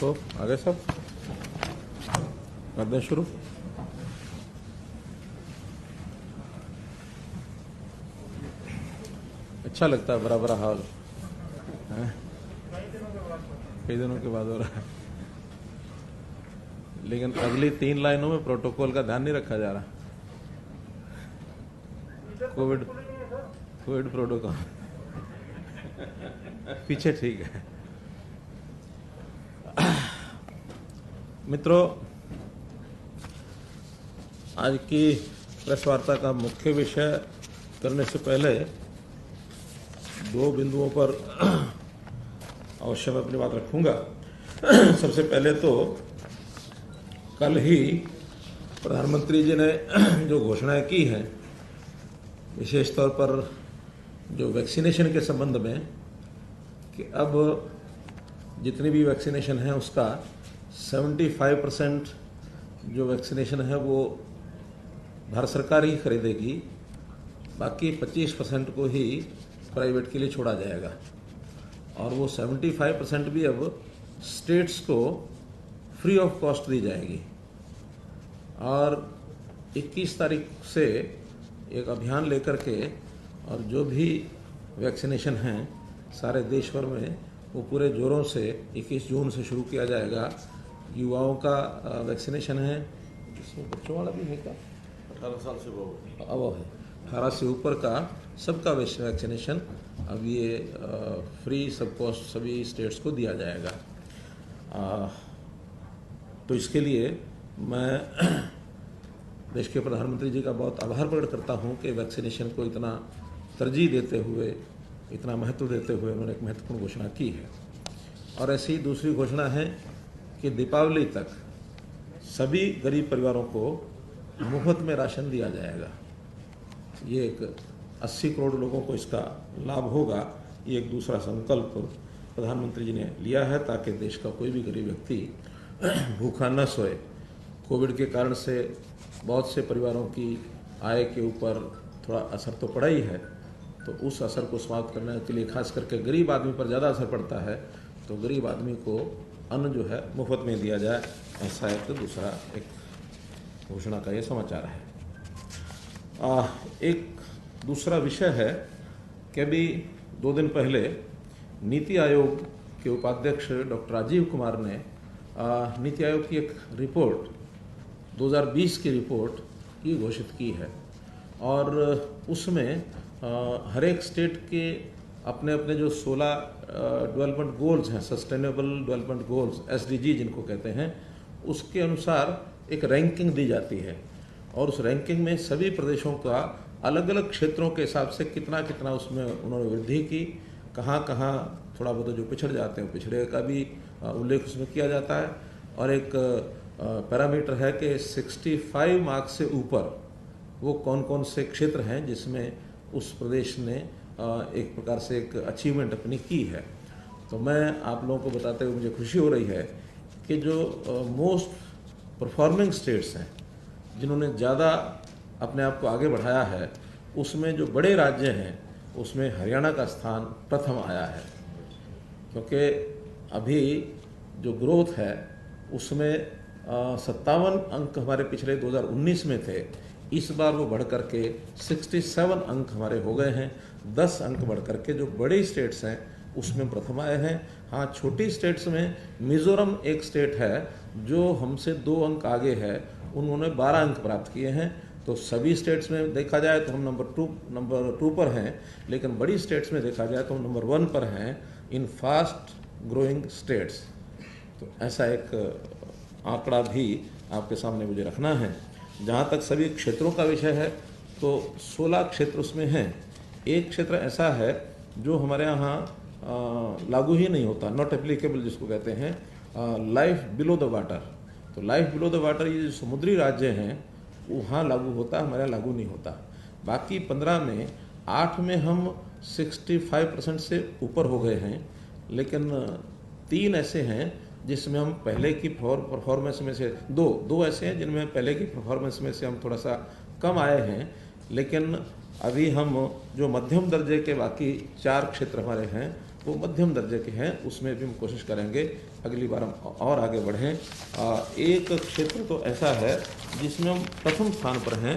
तो आगे सब कर दें शुरू। अच्छा लगता है, बड़ा बड़ा हाल है, कई दिनों के बाद हो रहा है, लेकिन अगली 3 लाइनों में प्रोटोकॉल का ध्यान नहीं रखा जा रहा। कोविड प्रोटोकॉल पीछे ठीक है। मित्रों, आज की प्रेस वार्ता का मुख्य विषय करने से पहले 2 बिंदुओं पर अवश्य मैं अपनी बात रखूंगा। सबसे पहले तो कल ही प्रधानमंत्री जी ने जो घोषणाएं की हैं, विशेष तौर पर जो वैक्सीनेशन के संबंध में, कि अब जितनी भी वैक्सीनेशन है उसका 75% जो वैक्सीनेशन है वो भारत सरकार ही खरीदेगी, बाकी 25% को ही प्राइवेट के लिए छोड़ा जाएगा। और वो 75% भी अब स्टेट्स को फ्री ऑफ कॉस्ट दी जाएगी। और 21 तारीख से एक अभियान लेकर के और जो भी वैक्सीनेशन हैं सारे देश भर में वो पूरे जोरों से 21 जून से शुरू किया जाएगा। युवाओं का वैक्सीनेशन है, इसमें बच्चों वाला भी है क्या? 18 साल से वो अब है 18 से ऊपर का सबका वैक्सीनेशन अब ये फ्री सब कॉस्ट सभी स्टेट्स को दिया जाएगा। तो इसके लिए मैं देश के प्रधानमंत्री जी का बहुत आभार प्रकट करता हूं कि वैक्सीनेशन को इतना तरजीह देते हुए, इतना महत्व देते हुए उन्होंने एक महत्वपूर्ण घोषणा की है। और ऐसी दूसरी घोषणा है कि दीपावली तक सभी गरीब परिवारों को मुफ्त में राशन दिया जाएगा। ये एक 80 करोड़ लोगों को इसका लाभ होगा। ये एक दूसरा संकल्प प्रधानमंत्री जी ने लिया है ताकि देश का कोई भी गरीब व्यक्ति भूखा न सोए। कोविड के कारण से बहुत से परिवारों की आय के ऊपर थोड़ा असर तो पड़ा ही है, तो उस असर को समाप्त करने के लिए खास करके गरीब आदमी पर ज़्यादा असर पड़ता है, तो गरीब आदमी को अन्न जो है मुफ्त में दिया जाए, ऐसा एक दूसरा एक घोषणा का ये समाचार है। एक दूसरा विषय है कि अभी 2 दिन पहले नीति आयोग के उपाध्यक्ष डॉक्टर राजीव कुमार ने नीति आयोग की एक रिपोर्ट 2020 की रिपोर्ट ये घोषित की है। और उसमें हर एक स्टेट के अपने अपने जो 16 डेवलपमेंट गोल्स हैं, सस्टेनेबल डेवलपमेंट गोल्स, SDG जिनको कहते हैं, उसके अनुसार एक रैंकिंग दी जाती है। और उस रैंकिंग में सभी प्रदेशों का अलग अलग क्षेत्रों के हिसाब से कितना कितना उसमें उन्होंने वृद्धि की, कहाँ कहाँ थोड़ा बहुत जो पिछड़ जाते हैं पिछड़े का भी उल्लेख उसमें किया जाता है। और एक पैरामीटर है कि 65 मार्क्स से ऊपर वो कौन कौन से क्षेत्र हैं जिसमें उस प्रदेश ने एक प्रकार से एक अचीवमेंट अपनी की है। तो मैं आप लोगों को बताते हुए मुझे खुशी हो रही है कि जो मोस्ट परफॉर्मिंग स्टेट्स हैं, जिन्होंने ज़्यादा अपने आप को आगे बढ़ाया है, उसमें जो बड़े राज्य हैं उसमें हरियाणा का स्थान प्रथम आया है। क्योंकि अभी जो ग्रोथ है उसमें 57 अंक हमारे पिछले 2019 में थे, इस बार वो बढ़ करके 67 अंक हमारे हो गए हैं। 10 अंक बढ़ करके जो बड़ी स्टेट्स हैं उसमें प्रथम आए हैं। हाँ, छोटी स्टेट्स में मिजोरम एक स्टेट है जो हमसे 2 अंक आगे है, उन्होंने 12 अंक प्राप्त किए हैं। तो सभी स्टेट्स में देखा जाए तो हम नंबर 2 पर हैं, लेकिन बड़ी स्टेट्स में देखा जाए तो हम नंबर 1 पर हैं इन फास्ट ग्रोइंग स्टेट्स। तो ऐसा एक आंकड़ा भी आपके सामने मुझे रखना है। जहाँ तक सभी क्षेत्रों का विषय है तो 16 क्षेत्र उसमें हैं। एक क्षेत्र ऐसा है जो हमारे यहाँ लागू ही नहीं होता, नॉट एप्लीकेबल जिसको कहते हैं, लाइफ बिलो द वाटर। तो लाइफ बिलो द वाटर ये जो समुद्री राज्य हैं वहाँ लागू होता है, हमारे यहाँ लागू नहीं होता। बाकी 15 में 8 में हम 65% से ऊपर हो गए हैं, लेकिन 3 ऐसे हैं जिसमें हम पहले की परफॉर्मेंस में से दो ऐसे हैं जिनमें पहले की परफॉर्मेंस में से हम थोड़ा सा कम आए हैं। लेकिन अभी हम जो मध्यम दर्जे के बाकी 4 क्षेत्र हमारे हैं वो मध्यम दर्जे के हैं, उसमें भी हम कोशिश करेंगे अगली बार हम और आगे बढ़ें। एक क्षेत्र तो ऐसा है जिसमें हम प्रथम स्थान पर हैं,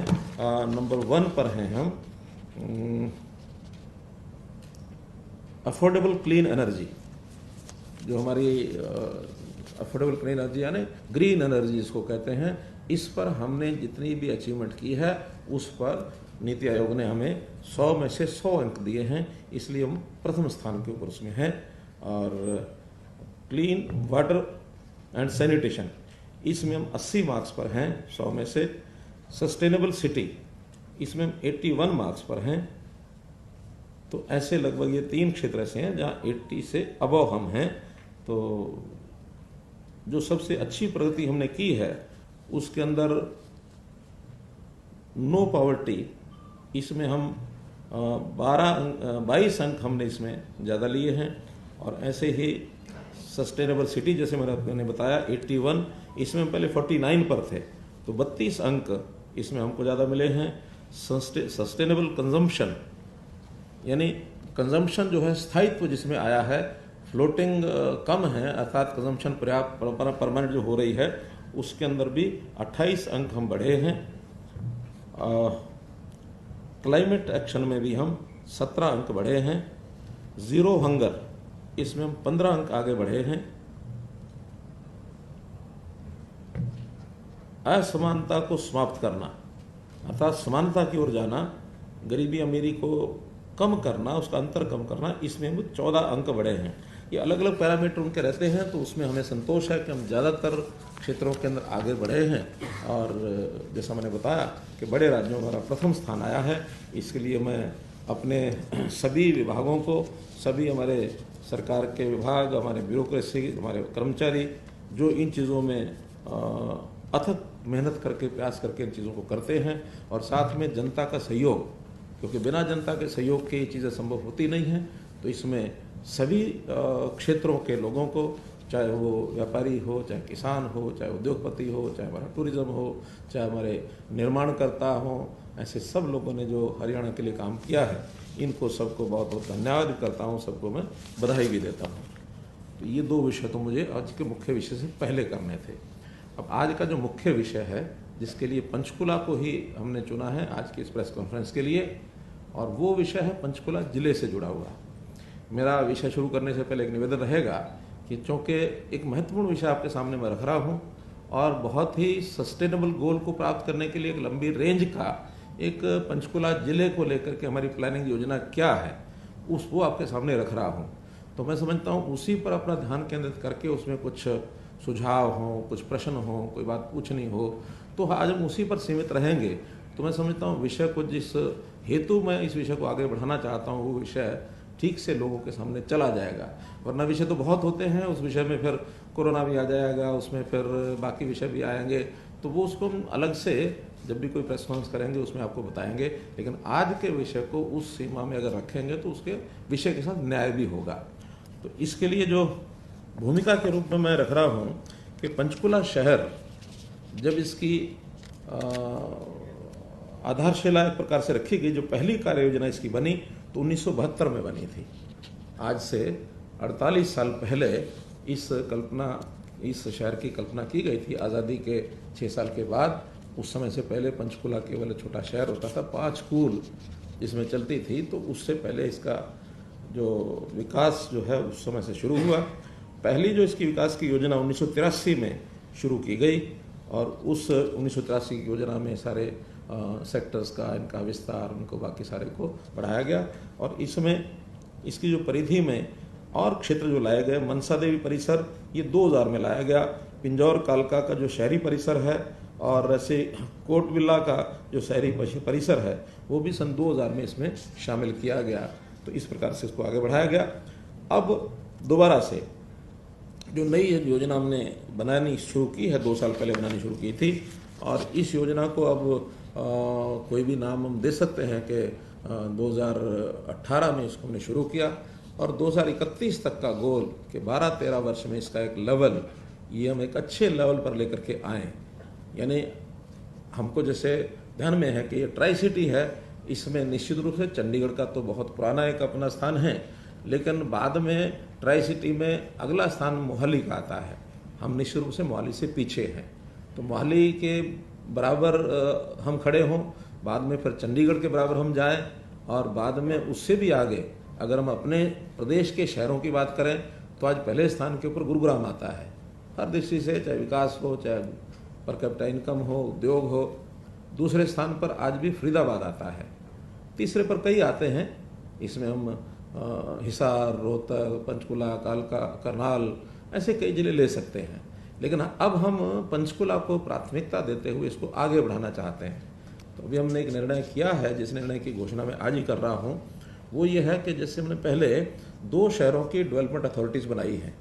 नंबर 1 पर हैं हम, अफोर्डेबल क्लीन एनर्जी। जो हमारी अफोर्डेबल क्लीन एनर्जी यानी ग्रीन एनर्जी इसको कहते हैं, इस पर हमने जितनी भी अचीवमेंट की है उस पर नीति आयोग ने हमें 100 में से 100 अंक दिए हैं, इसलिए हम प्रथम स्थान के ऊपर उसमें हैं। और क्लीन वाटर एंड सैनिटेशन, इसमें हम 80 मार्क्स पर हैं 100 में से। सस्टेनेबल सिटी, इसमें हम 81 मार्क्स पर हैं। तो ऐसे लगभग ये 3 क्षेत्र ऐसे हैं जहाँ 80 से अबव हम हैं। तो जो सबसे अच्छी प्रगति हमने की है उसके अंदर नो पॉवर्टी, इसमें हम 22 अंक हमने इसमें ज़्यादा लिए हैं। और ऐसे ही सस्टेनेबल सिटी, जैसे मैंने बताया 81, इसमें हम पहले 49 पर थे, तो 32 अंक इसमें हमको ज़्यादा मिले हैं। सस्टेनेबल कंजम्पशन, यानी कंजम्पशन जो है स्थायित्व जिसमें आया है, फ्लोटिंग कम है, अर्थात कंजम्पशन पर्याप्त परमानेंट जो हो रही है, उसके अंदर भी 28 अंक हम बढ़े हैं। क्लाइमेट एक्शन में भी हम 17 अंक बढ़े हैं। जीरो हंगर, इसमें हम 15 अंक आगे बढ़े हैं। असमानता को समाप्त करना, अर्थात समानता की ओर जाना, गरीबी अमीरी को कम करना, उसका अंतर कम करना, इसमें हम 14 अंक बढ़े हैं। ये अलग अलग पैरामीटर उनके रहते हैं, तो उसमें हमें संतोष है कि हम ज़्यादातर क्षेत्रों के अंदर आगे बढ़े हैं। और जैसा मैंने बताया कि बड़े राज्यों में हमारा प्रथम स्थान आया है, इसके लिए मैं अपने सभी विभागों को, सभी हमारे सरकार के विभाग, हमारे ब्यूरोक्रेसी, हमारे कर्मचारी जो इन चीज़ों में अथक मेहनत करके, प्रयास करके इन चीज़ों को करते हैं, और साथ में जनता का सहयोग, क्योंकि बिना जनता के सहयोग के ये चीज़ें संभव होती नहीं हैं। तो इसमें सभी क्षेत्रों के लोगों को, चाहे वो व्यापारी हो, चाहे किसान हो, चाहे उद्योगपति हो, चाहे हमारा टूरिज्म हो, चाहे हमारे निर्माणकर्ता हो, ऐसे सब लोगों ने जो हरियाणा के लिए काम किया है, इनको सबको बहुत बहुत धन्यवाद करता हूँ, सबको मैं बधाई भी देता हूँ। तो ये 2 विषय तो मुझे आज के मुख्य विषय से पहले करने थे। अब आज का जो मुख्य विषय है, जिसके लिए पंचकुला को ही हमने चुना है आज की इस प्रेस कॉन्फ्रेंस के लिए, और वो विषय है पंचकुला जिले से जुड़ा हुआ। मेरा विषय शुरू करने से पहले एक निवेदन रहेगा कि चूँकि एक महत्वपूर्ण विषय आपके सामने मैं रख रहा हूँ, और बहुत ही सस्टेनेबल गोल को प्राप्त करने के लिए एक लंबी रेंज का एक पंचकुला जिले को लेकर के हमारी प्लानिंग योजना क्या है, वो आपके सामने रख रहा हूँ। तो मैं समझता हूँ उसी पर अपना ध्यान केंद्रित करके उसमें कुछ सुझाव हों, कुछ प्रश्न हों, कोई बात पूछनी हो, तो आज हम उसी पर सीमित रहेंगे। तो मैं समझता हूँ विषय को, जिस हेतु मैं इस विषय को आगे बढ़ाना चाहता हूँ, वो विषय ठीक से लोगों के सामने चला जाएगा। वरना विषय तो बहुत होते हैं, उस विषय में फिर कोरोना भी आ जाएगा, उसमें फिर बाकी विषय भी आएंगे, तो वो उसको हम अलग से जब भी कोई प्रेस कॉन्फ्रेंस करेंगे उसमें आपको बताएंगे। लेकिन आज के विषय को उस सीमा में अगर रखेंगे तो उसके विषय के साथ न्याय भी होगा। तो इसके लिए जो भूमिका के रूप में मैं रख रहा हूँ कि पंचकुला शहर जब इसकी आधारशिला एक प्रकार से रखी गई, जो पहली कार्य योजना इसकी बनी तो 1972 में बनी थी। आज से 48 साल पहले इस शहर की कल्पना की गई थी, आज़ादी के 6 साल के बाद। उस समय से पहले पंचकुला केवल छोटा शहर होता था, 5 स्कूल जिसमें चलती थी, तो उससे पहले इसका जो विकास जो है उस समय से शुरू हुआ। पहली जो इसकी विकास की योजना 1983 में शुरू की गई, और उस 1983 की योजना में सारे सेक्टर्स का, इनका विस्तार, उनको बाकी सारे को बढ़ाया गया। और इसमें इसकी जो परिधि में और क्षेत्र जो लाए गए, मनसा देवी परिसर ये 2000 में लाया गया, पिंजौर कालका का जो शहरी परिसर है, और ऐसे कोटविल्ला का जो शहरी परिसर है, वो भी सन 2000 में इसमें शामिल किया गया। तो इस प्रकार से इसको आगे बढ़ाया गया। अब दोबारा से जो नई योजना हमने बनानी शुरू की है, 2 साल पहले बनानी शुरू की थी, और इस योजना को अब कोई भी नाम हम दे सकते हैं कि 2018 में इसको हमने शुरू किया, और 2031 तक का गोल कि 12-13 वर्ष में इसका एक लेवल, ये हम एक अच्छे लेवल पर लेकर के आएँ। यानी हमको जैसे ध्यान में है कि ये ट्राई सिटी है, इसमें निश्चित रूप से चंडीगढ़ का तो बहुत पुराना एक अपना स्थान है, लेकिन बाद में ट्राई सिटी में अगला स्थान मोहाली का आता है। हम निश्चित रूप से मोहाली से पीछे हैं, तो मोहाली के बराबर हम खड़े हों, बाद में फिर चंडीगढ़ के बराबर हम जाएं, और बाद में उससे भी आगे अगर हम अपने प्रदेश के शहरों की बात करें तो आज पहले स्थान के ऊपर गुरुग्राम आता है हर दृष्टि से, चाहे विकास हो, चाहे पर कैपिटा इनकम हो, उद्योग हो। दूसरे स्थान पर आज भी फरीदाबाद आता है। तीसरे पर कई आते हैं, इसमें हम हिसार, रोहतक, पंचकुला, कालका, करनाल, ऐसे कई जिले ले सकते हैं। लेकिन अब हम पंचकुला को प्राथमिकता देते हुए इसको आगे बढ़ाना चाहते हैं। तो अभी हमने एक निर्णय किया है, जिस निर्णय की घोषणा मैं आज ही कर रहा हूँ, वो ये है कि जैसे हमने पहले 2 शहरों की डेवलपमेंट अथॉरिटीज़ बनाई हैं।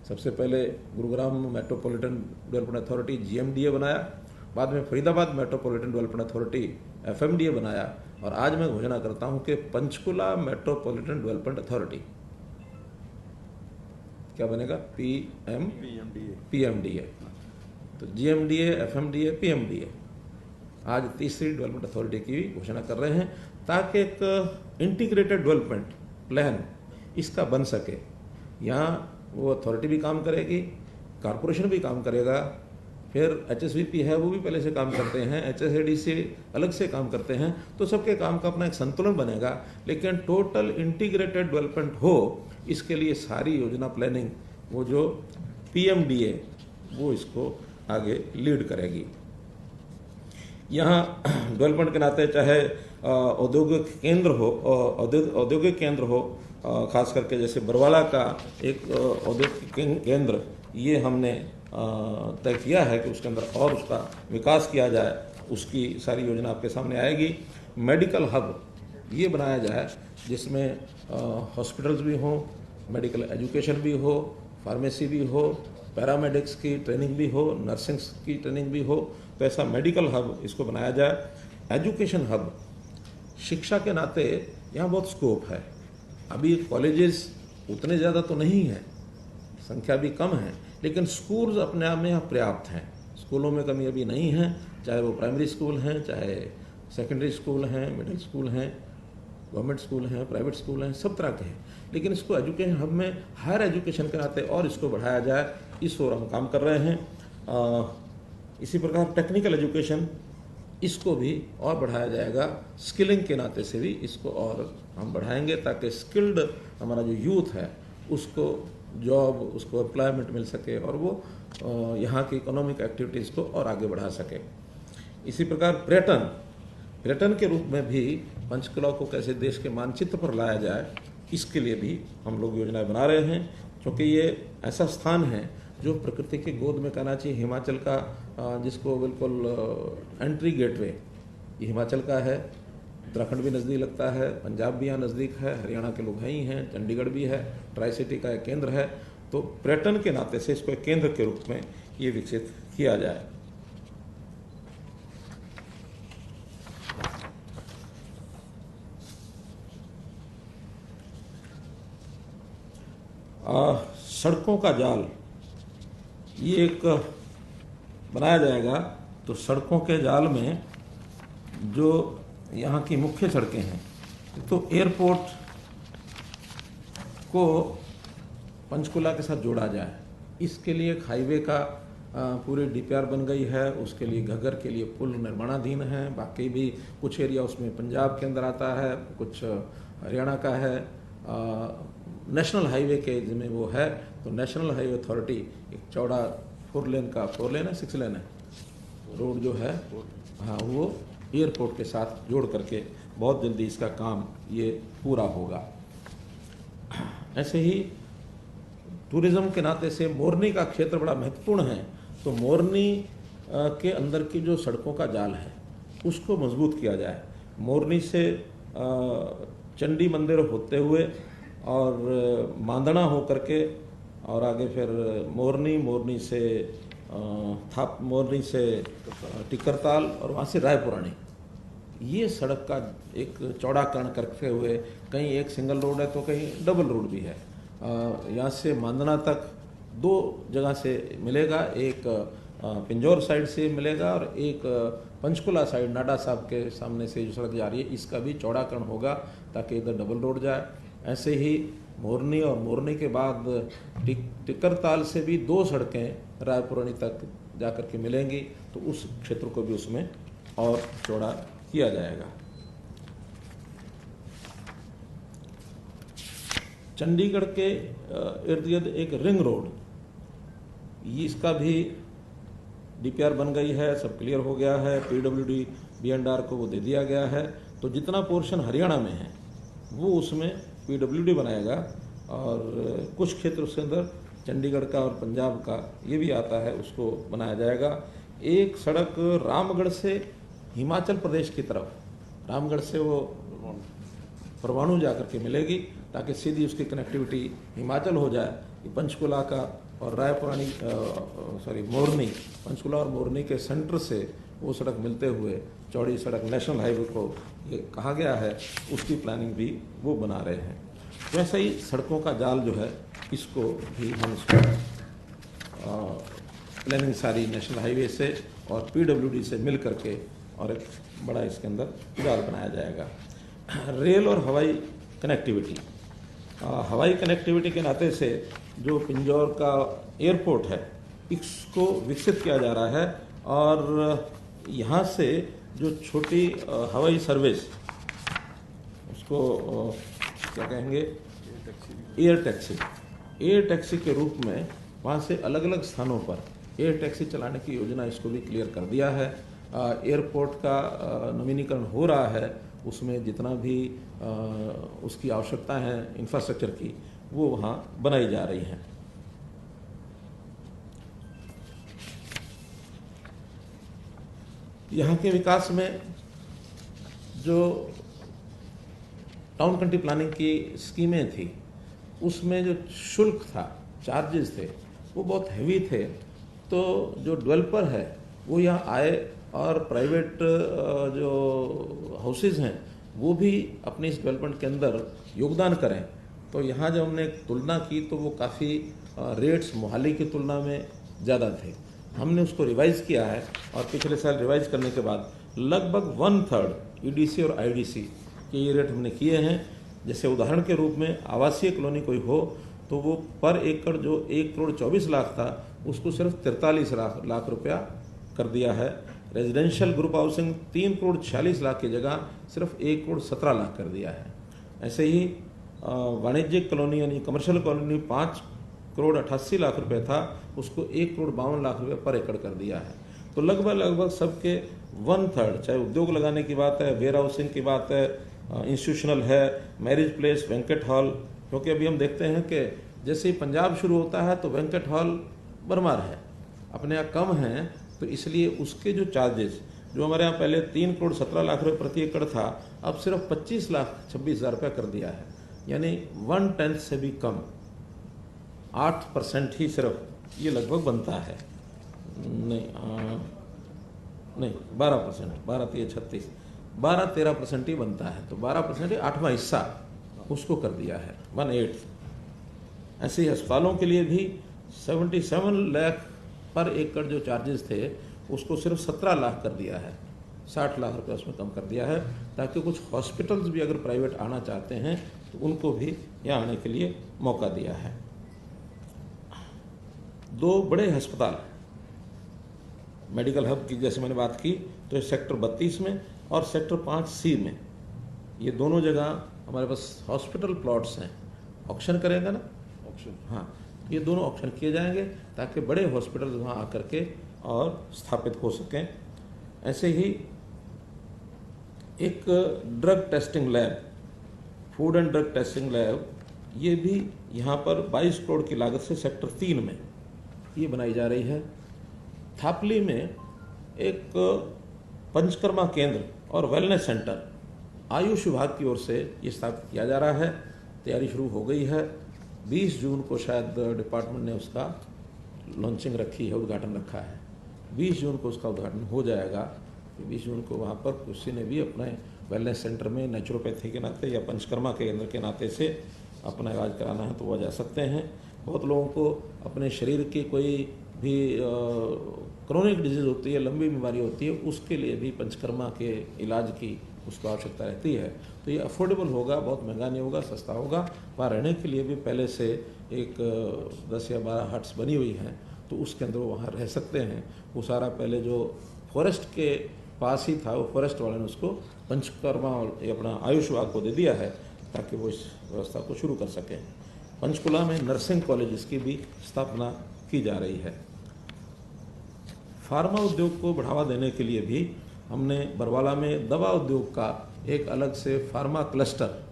सबसे पहले Gurugram metropolitan development authority GMDA बनाया, बाद में Faridabad metropolitan development authority FMDA बनाया, और आज मैं घोषणा करता हूं कि पंचकुला मेट्रोपॉलिटन डेवलपमेंट अथॉरिटी क्या बनेगा, PMDA। तो GMDA, FMDA, PMDA आज तीसरी डेवलपमेंट अथॉरिटी की घोषणा कर रहे हैं, ताकि एक इंटीग्रेटेड डेवलपमेंट प्लान इसका बन सके। यहाँ वो अथॉरिटी भी काम करेगी, कॉरपोरेशन भी काम करेगा, फिर HSVP है वो भी पहले से काम करते हैं, HSAD से अलग से काम करते हैं, तो सबके काम का अपना एक संतुलन बनेगा। लेकिन टोटल इंटीग्रेटेड डेवलपमेंट हो, इसके लिए सारी योजना प्लानिंग वो जो PMDA वो इसको आगे लीड करेगी। यहाँ डेवलपमेंट के नाते चाहे औद्योगिक केंद्र हो, औद्योगिक केंद्र हो, खास करके जैसे बरवाला का एक औद्योगिक केंद्र, ये हमने तय किया है कि उसके अंदर और उसका विकास किया जाए, उसकी सारी योजना आपके सामने आएगी। मेडिकल हब ये बनाया जाए, जिसमें हॉस्पिटल्स भी हों, मेडिकल एजुकेशन भी हो, फार्मेसी भी हो, पैरामेडिक्स की ट्रेनिंग भी हो, नर्सिंग की ट्रेनिंग भी हो, तो ऐसा मेडिकल हब इसको बनाया जाए। एजुकेशन हब, शिक्षा के नाते यहाँ बहुत स्कोप है। अभी कॉलेजेस उतने ज़्यादा तो नहीं हैं, संख्या भी कम है, लेकिन स्कूल्स अपने आप में यहाँ पर्याप्त हैं। स्कूलों में कमी अभी नहीं है, चाहे वो प्राइमरी स्कूल हैं, चाहे सेकेंडरी स्कूल हैं, मिडिल स्कूल हैं, गवर्नमेंट स्कूल हैं, प्राइवेट स्कूल हैं, सब तरह के हैं। लेकिन इसको एजुकेशन हब में हायर एजुकेशन के नाते और इसको बढ़ाया जाए, इस ओर हम काम कर रहे हैं। इसी प्रकार टेक्निकल एजुकेशन, इसको भी और बढ़ाया जाएगा। स्किलिंग के नाते से भी इसको और हम बढ़ाएंगे, ताकि स्किल्ड हमारा जो यूथ है उसको जॉब, उसको एम्प्लॉयमेंट मिल सके, और वो यहाँ की इकोनॉमिक एक्टिविटीज़ को और आगे बढ़ा सके। इसी प्रकार पर्यटन के रूप में भी पंचकुला को कैसे देश के मानचित्र पर लाया जाए, इसके लिए भी हम लोग योजनाएं बना रहे हैं। क्योंकि ये ऐसा स्थान है जो प्रकृति की गोद में कहना चाहिए, हिमाचल का, जिसको बिल्कुल एंट्री गेटवे ये हिमाचल का है। उत्तराखंड भी नज़दीक लगता है, पंजाब भी यहाँ नज़दीक है, हरियाणा के लोग हैं ही हैं, चंडीगढ़ भी है, ट्राई सिटी का एक केंद्र है। तो पर्यटन के नाते से इसको एक केंद्र के रूप में ये विकसित किया जाए। सड़कों का जाल ये एक बनाया जाएगा। तो सड़कों के जाल में जो यहाँ की मुख्य सड़कें हैं, तो एयरपोर्ट को पंचकुला के साथ जोड़ा जाए, इसके लिए एक हाईवे का पूरी DPR बन गई है। उसके लिए घग्गर के लिए पुल निर्माणाधीन है। बाकी भी कुछ एरिया उसमें पंजाब के अंदर आता है, कुछ हरियाणा का है। नेशनल हाईवे के जिम्मे वो है, तो नेशनल हाईवे अथॉरिटी एक चौड़ा 4 लेन का, 4 लेन है, 6 लेन है रोड जो है, हाँ, वो एयरपोर्ट के साथ जोड़ करके बहुत जल्दी इसका काम ये पूरा होगा। ऐसे ही टूरिज्म के नाते से मोरनी का क्षेत्र बड़ा महत्वपूर्ण है। तो मोरनी के अंदर की जो सड़कों का जाल है उसको मजबूत किया जाए। मोरनी से चंडी मंदिर होते हुए और मांदना हो करके और आगे फिर मोरनी से टिकरताल और वहाँ से रायपुरानी, ये सड़क का एक चौड़ाकरण करते हुए, कहीं एक सिंगल रोड है तो कहीं डबल रोड भी है। यहाँ से मांदना तक 2 जगह से मिलेगा, एक पिंजौर साइड से मिलेगा और एक पंचकुला साइड नाडा साहब के सामने से जो सड़क जा रही है इसका भी चौड़ाकरण होगा, ताकि इधर डबल रोड जाए। ऐसे ही मोरनी और मोरनी के बाद टिकरताल से भी 2 सड़कें रायपुरानी तक जाकर के मिलेंगी, तो उस क्षेत्र को भी उसमें और चौड़ा किया जाएगा। चंडीगढ़ के इर्द गिर्द एक रिंग रोड, इसका भी डीपीआर बन गई है, सब क्लियर हो गया है, पीडब्ल्यूडी बीएंडआर को वो दे दिया गया है। तो जितना पोर्शन हरियाणा में है वो उसमें पीडब्ल्यूडी बनाएगा, और कुछ क्षेत्र उसके अंदर चंडीगढ़ का और पंजाब का ये भी आता है, उसको बनाया जाएगा। एक सड़क रामगढ़ से हिमाचल प्रदेश की तरफ, रामगढ़ से वो परवाणु जाकर के मिलेगी, ताकि सीधी उसकी कनेक्टिविटी हिमाचल हो जाए। पंचकुला का और रायपुरानी मोरनी, पंचकुला और मोरनी के सेंटर से वो सड़क मिलते हुए चौड़ी सड़क नेशनल हाईवे को ये कहा गया है, उसकी प्लानिंग भी वो बना रहे हैं। वैसे ही सड़कों का जाल जो है, इसको भी हम इसको प्लानिंग सारी नेशनल हाईवे से और पीडब्ल्यूडी से मिल करके और एक बड़ा इसके अंदर जाल बनाया जाएगा। रेल और हवाई कनेक्टिविटी, हवाई कनेक्टिविटी के नाते से जो पिंजौर का एयरपोर्ट है, इसको विकसित किया जा रहा है, और यहाँ से जो छोटी हवाई सर्विस, उसको क्या कहेंगे, एयर टैक्सी के रूप में वहाँ से अलग अलग स्थानों पर एयर टैक्सी चलाने की योजना, इसको भी क्लियर कर दिया है। एयरपोर्ट का नवीनीकरण हो रहा है, उसमें जितना भी उसकी आवश्यकता है इंफ्रास्ट्रक्चर की, वो वहाँ बनाई जा रही हैं। यहाँ के विकास में जो टाउन कंट्री प्लानिंग की स्कीमें थी, उसमें जो शुल्क था, चार्जेस थे, वो बहुत हैवी थे। तो जो डेवलपर है वो यहाँ आए और प्राइवेट जो हाउसेज हैं वो भी अपने इस डेवलपमेंट के अंदर योगदान करें। तो यहाँ जब हमने तुलना की तो वो काफ़ी रेट्स मोहाली की तुलना में ज़्यादा थे। हमने उसको रिवाइज़ किया है, और पिछले साल रिवाइज़ करने के बाद लगभग 1/3 ईडीसी और आईडीसी के ये रेट हमने किए हैं। जैसे उदाहरण के रूप में आवासीय कॉलोनी कोई हो तो वो पर एकड़ जो 1,24,00,000 था, उसको सिर्फ 43 लाख रुपया कर दिया है। रेजिडेंशियल ग्रुप हाउसिंग 3,46,00,000 की जगह सिर्फ 1,17,00,000 कर दिया है। ऐसे ही वाणिज्यिक कॉलोनी यानी कमर्शियल कॉलोनी 5,88,00,000 रुपये था, उसको 1,52,00,000 रुपये पर एकड़ कर दिया है। तो लगभग सबके 1/3, चाहे उद्योग लगाने की बात है, वेयर हाउसिंग की बात है, इंस्टीट्यूशनल है, मैरिज प्लेस, बैंकेट हॉल। क्योंकि अभी हम देखते हैं कि जैसे ही पंजाब शुरू होता है तो बैंकेट हॉल बरमार है, अपने यहाँ कम हैं, तो इसलिए उसके जो चार्जेस जो हमारे यहाँ पहले 3,17,00,000 रुपये प्रति एकड़ था, अब सिर्फ 25,26,000 रुपये कर दिया है। यानी 1/10 से भी कम, 8% ही सिर्फ ये लगभग बनता है। नहीं 12%, 12-36, 12-13% ही बनता है। तो 12% ही 8वां हिस्सा उसको कर दिया है, 1/8। ऐसे ही अस्पतालों के लिए भी 77 लाख पर एकड़ जो चार्जेस थे, उसको सिर्फ 17 लाख कर दिया है, 60 लाख रुपये उसमें कम कर दिया है, ताकि कुछ हॉस्पिटल्स भी अगर प्राइवेट आना चाहते हैं तो उनको भी यहाँ आने के लिए मौका दिया है। 2 बड़े अस्पताल मेडिकल हब की जैसे मैंने बात की, तो सेक्टर 32 में और सेक्टर 5C में, ये दोनों जगह हमारे पास हॉस्पिटल प्लॉट्स हैं। ऑक्शन करेगा ना, ऑक्शन, हाँ, ये दोनों ऑक्शन किए जाएंगे ताकि बड़े हॉस्पिटल वहाँ आकर के और स्थापित हो सकें। ऐसे ही एक drug testing lab, food and drug testing lab, ये भी यहाँ पर 22 करोड़ की लागत से सेक्टर 3 में ये बनाई जा रही है। थापली में एक पंचकर्मा केंद्र और वेलनेस सेंटर आयुष विभाग की ओर से ये स्थापित किया जा रहा है। तैयारी शुरू हो गई है। 20 जून को शायद डिपार्टमेंट ने उसका लॉन्चिंग रखी है, उद्घाटन रखा है। 20 जून को उसका उद्घाटन हो जाएगा। 20 जून को वहाँ पर किसी ने भी अपने वेलनेस सेंटर में नेचुरोपैथी के नाते या पंचकर्मा केंद्र के नाते से अपना इलाज कराना है तो वह जा सकते हैं। बहुत लोगों को अपने शरीर की कोई भी क्रोनिक डिजीज़ होती है, लंबी बीमारी होती है, उसके लिए भी पंचकर्मा के इलाज की उसको आवश्यकता रहती है। तो ये अफोर्डेबल होगा, बहुत महंगा नहीं होगा, सस्ता होगा। वहाँ रहने के लिए भी पहले से एक 10 या 12 हट्स बनी हुई हैं, तो उसके अंदर वो वहाँ रह सकते हैं। वो सारा पहले जो फॉरेस्ट के पास ही था, वो फॉरेस्ट वाले ने उसको पंचकर्मा और अपना आयुष विभाग को दे दिया है ताकि वो इस व्यवस्था को शुरू कर सकें। पंचकुला में नर्सिंग कॉलेज की भी स्थापना की जा रही है। फार्मा उद्योग को बढ़ावा देने के लिए भी हमने बरवाला में दवा उद्योग का एक अलग से फार्मा क्लस्टर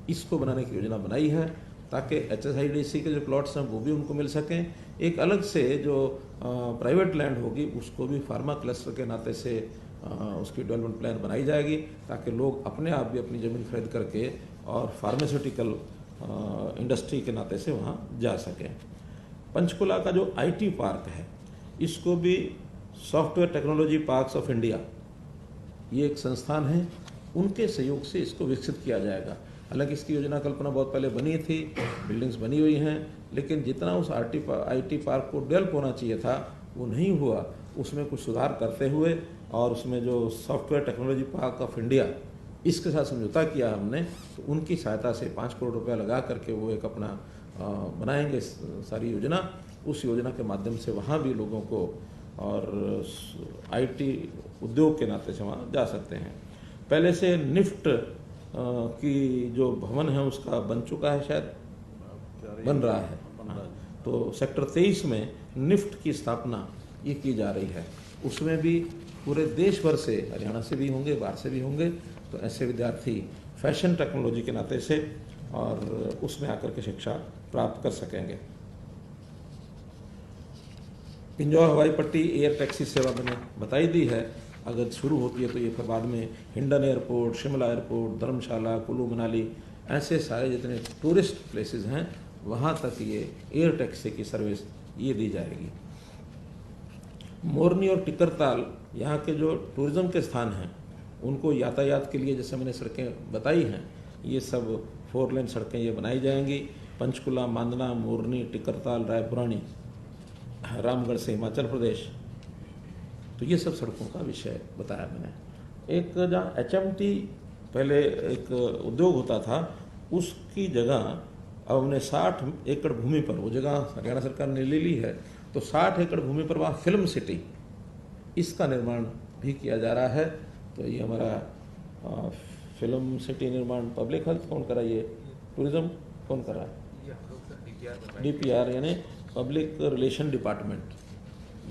इसको बनाने की योजना बनाई है ताकि HSIDC के जो प्लॉट्स हैं वो भी उनको मिल सकें। एक अलग से जो प्राइवेट लैंड होगी उसको भी फार्मा क्लस्टर के नाते से उसकी डेवलपमेंट प्लान बनाई जाएगी ताकि लोग अपने आप भी अपनी ज़मीन खरीद करके और फार्मास्यूटिकल इंडस्ट्री के नाते से वहाँ जा सकें। पंचकुला का जो IT पार्क है इसको भी software technology parks of India, ये एक संस्थान है, उनके सहयोग से इसको विकसित किया जाएगा। हालांकि इसकी योजना कल्पना बहुत पहले बनी थी, बिल्डिंग्स बनी हुई हैं, लेकिन जितना उस IT पार्क को डेवलप होना चाहिए था वो नहीं हुआ। उसमें कुछ सुधार करते हुए और उसमें जो software technology park of India इसके साथ समझौता किया हमने, तो उनकी सहायता से 5 करोड़ रुपया लगा करके वो एक अपना बनाएंगे सारी योजना। उस योजना के माध्यम से वहाँ भी लोगों को और IT उद्योग के नाते से वहाँ जा सकते हैं। पहले से निफ्ट की जो भवन है उसका बन चुका है, शायद बन रहा है। तो सेक्टर 23 में निफ्ट की स्थापना ये की जा रही है। उसमें भी पूरे देश भर से, हरियाणा से भी होंगे, बाहर से भी होंगे, तो ऐसे विद्यार्थी फैशन टेक्नोलॉजी के नाते से और उसमें आकर के शिक्षा प्राप्त कर सकेंगे। पिंजौर हवाई पट्टी एयर टैक्सी सेवा मैंने बताई दी है, अगर शुरू होती है तो ये फिर बाद में हिंडन एयरपोर्ट, शिमला एयरपोर्ट, धर्मशाला, कुल्लू मनाली, ऐसे सारे जितने टूरिस्ट प्लेसेस हैं वहाँ तक ये एयर टैक्सी की सर्विस ये दी जाएगी। मोरनी और टिकरताल यहाँ के जो टूरिज्म के स्थान हैं उनको यातायात के लिए, जैसे मैंने सड़कें बताई हैं, ये सब 4 लेन सड़कें ये बनाई जाएंगी। पंचकुला, मांदना, मोरनी, टिकरताल, रायपुरानी, रामगढ़ से हिमाचल प्रदेश, तो ये सब सड़कों का विषय बताया मैंने। एक जहाँ HMT पहले एक उद्योग होता था, उसकी जगह अब हमने 60 एकड़ भूमि पर, वो जगह हरियाणा सरकार ने ले ली है, तो 60 एकड़ भूमि पर वहाँ फिल्म सिटी इसका निर्माण भी किया जा रहा है। तो ये हमारा फिल्म सिटी निर्माण पब्लिक हेल्थ कौन करा, ये टूरिज्म कौन करा, DPR यानी पब्लिक रिलेशन डिपार्टमेंट,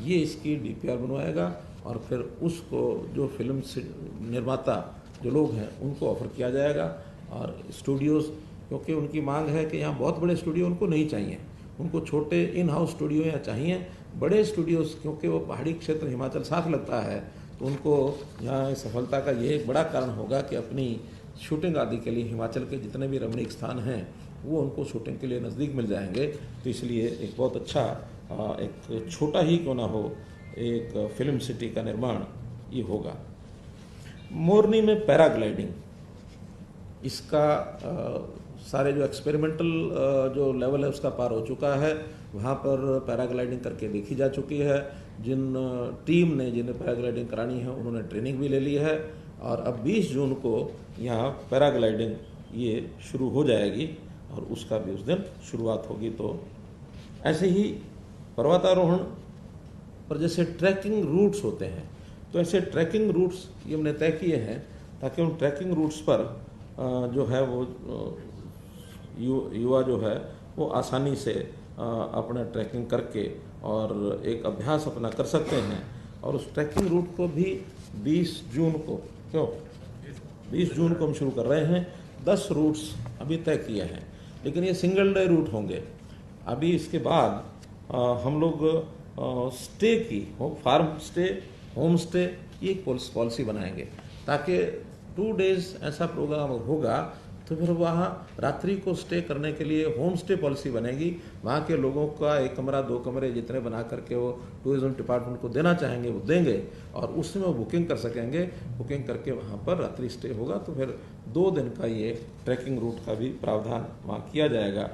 ये इसकी DPR बनवाएगा और फिर उसको जो फिल्म निर्माता जो लोग हैं उनको ऑफर किया जाएगा। और स्टूडियोज़, क्योंकि उनकी मांग है कि यहाँ बहुत बड़े स्टूडियो उनको नहीं चाहिए, उनको छोटे इन हाउस स्टूडियो यहाँ चाहिए। बड़े स्टूडियोज़ क्योंकि वो पहाड़ी क्षेत्र हिमाचल साथ लगता है, तो उनको यहाँ सफलता का ये एक बड़ा कारण होगा कि अपनी शूटिंग आदि के लिए हिमाचल के जितने भी रमणीक स्थान हैं वो उनको शूटिंग के लिए नज़दीक मिल जाएंगे। तो इसलिए एक बहुत अच्छा, एक छोटा ही क्यों ना हो, एक फिल्म सिटी का निर्माण ये होगा। मोरनी में पैराग्लाइडिंग, इसका सारे जो एक्सपेरिमेंटल जो लेवल है उसका पार हो चुका है। वहाँ पर पैराग्लाइडिंग करके देखी जा चुकी है। जिन टीम ने जिन्हें पैराग्लाइडिंग करानी है उन्होंने ट्रेनिंग भी ले ली है और अब 20 जून को यहाँ पैराग्लाइडिंग ये शुरू हो जाएगी और उसका भी उस दिन शुरुआत होगी। तो ऐसे ही पर्वतारोहण पर जैसे ट्रैकिंग रूट्स होते हैं, तो ऐसे ट्रैकिंग रूट्स ये हमने तय किए हैं ताकि उन ट्रैकिंग रूट्स पर जो है वो युवा जो है वो आसानी से अपना ट्रैकिंग करके और एक अभ्यास अपना कर सकते हैं। और उस ट्रैकिंग रूट को भी 20 जून को, 20 जून को हम शुरू कर रहे हैं। 10 रूट्स अभी तय किए हैं, लेकिन ये सिंगल डे रूट होंगे। अभी इसके बाद हम लोग स्टे की, फार्म स्टे, होम स्टे, ये एक पॉलिसी बनाएंगे ताकि 2 डेज ऐसा प्रोग्राम होगा तो फिर वहाँ रात्रि को स्टे करने के लिए होम स्टे पॉलिसी बनेगी। वहाँ के लोगों का 1 कमरा 2 कमरे जितने बना करके वो टूरिज्म डिपार्टमेंट को देना चाहेंगे वो देंगे और उसमें वो बुकिंग कर सकेंगे। बुकिंग करके वहाँ पर रात्रि स्टे होगा तो फिर 2 दिन का ये ट्रैकिंग रूट का भी प्रावधान वहाँ किया जाएगा।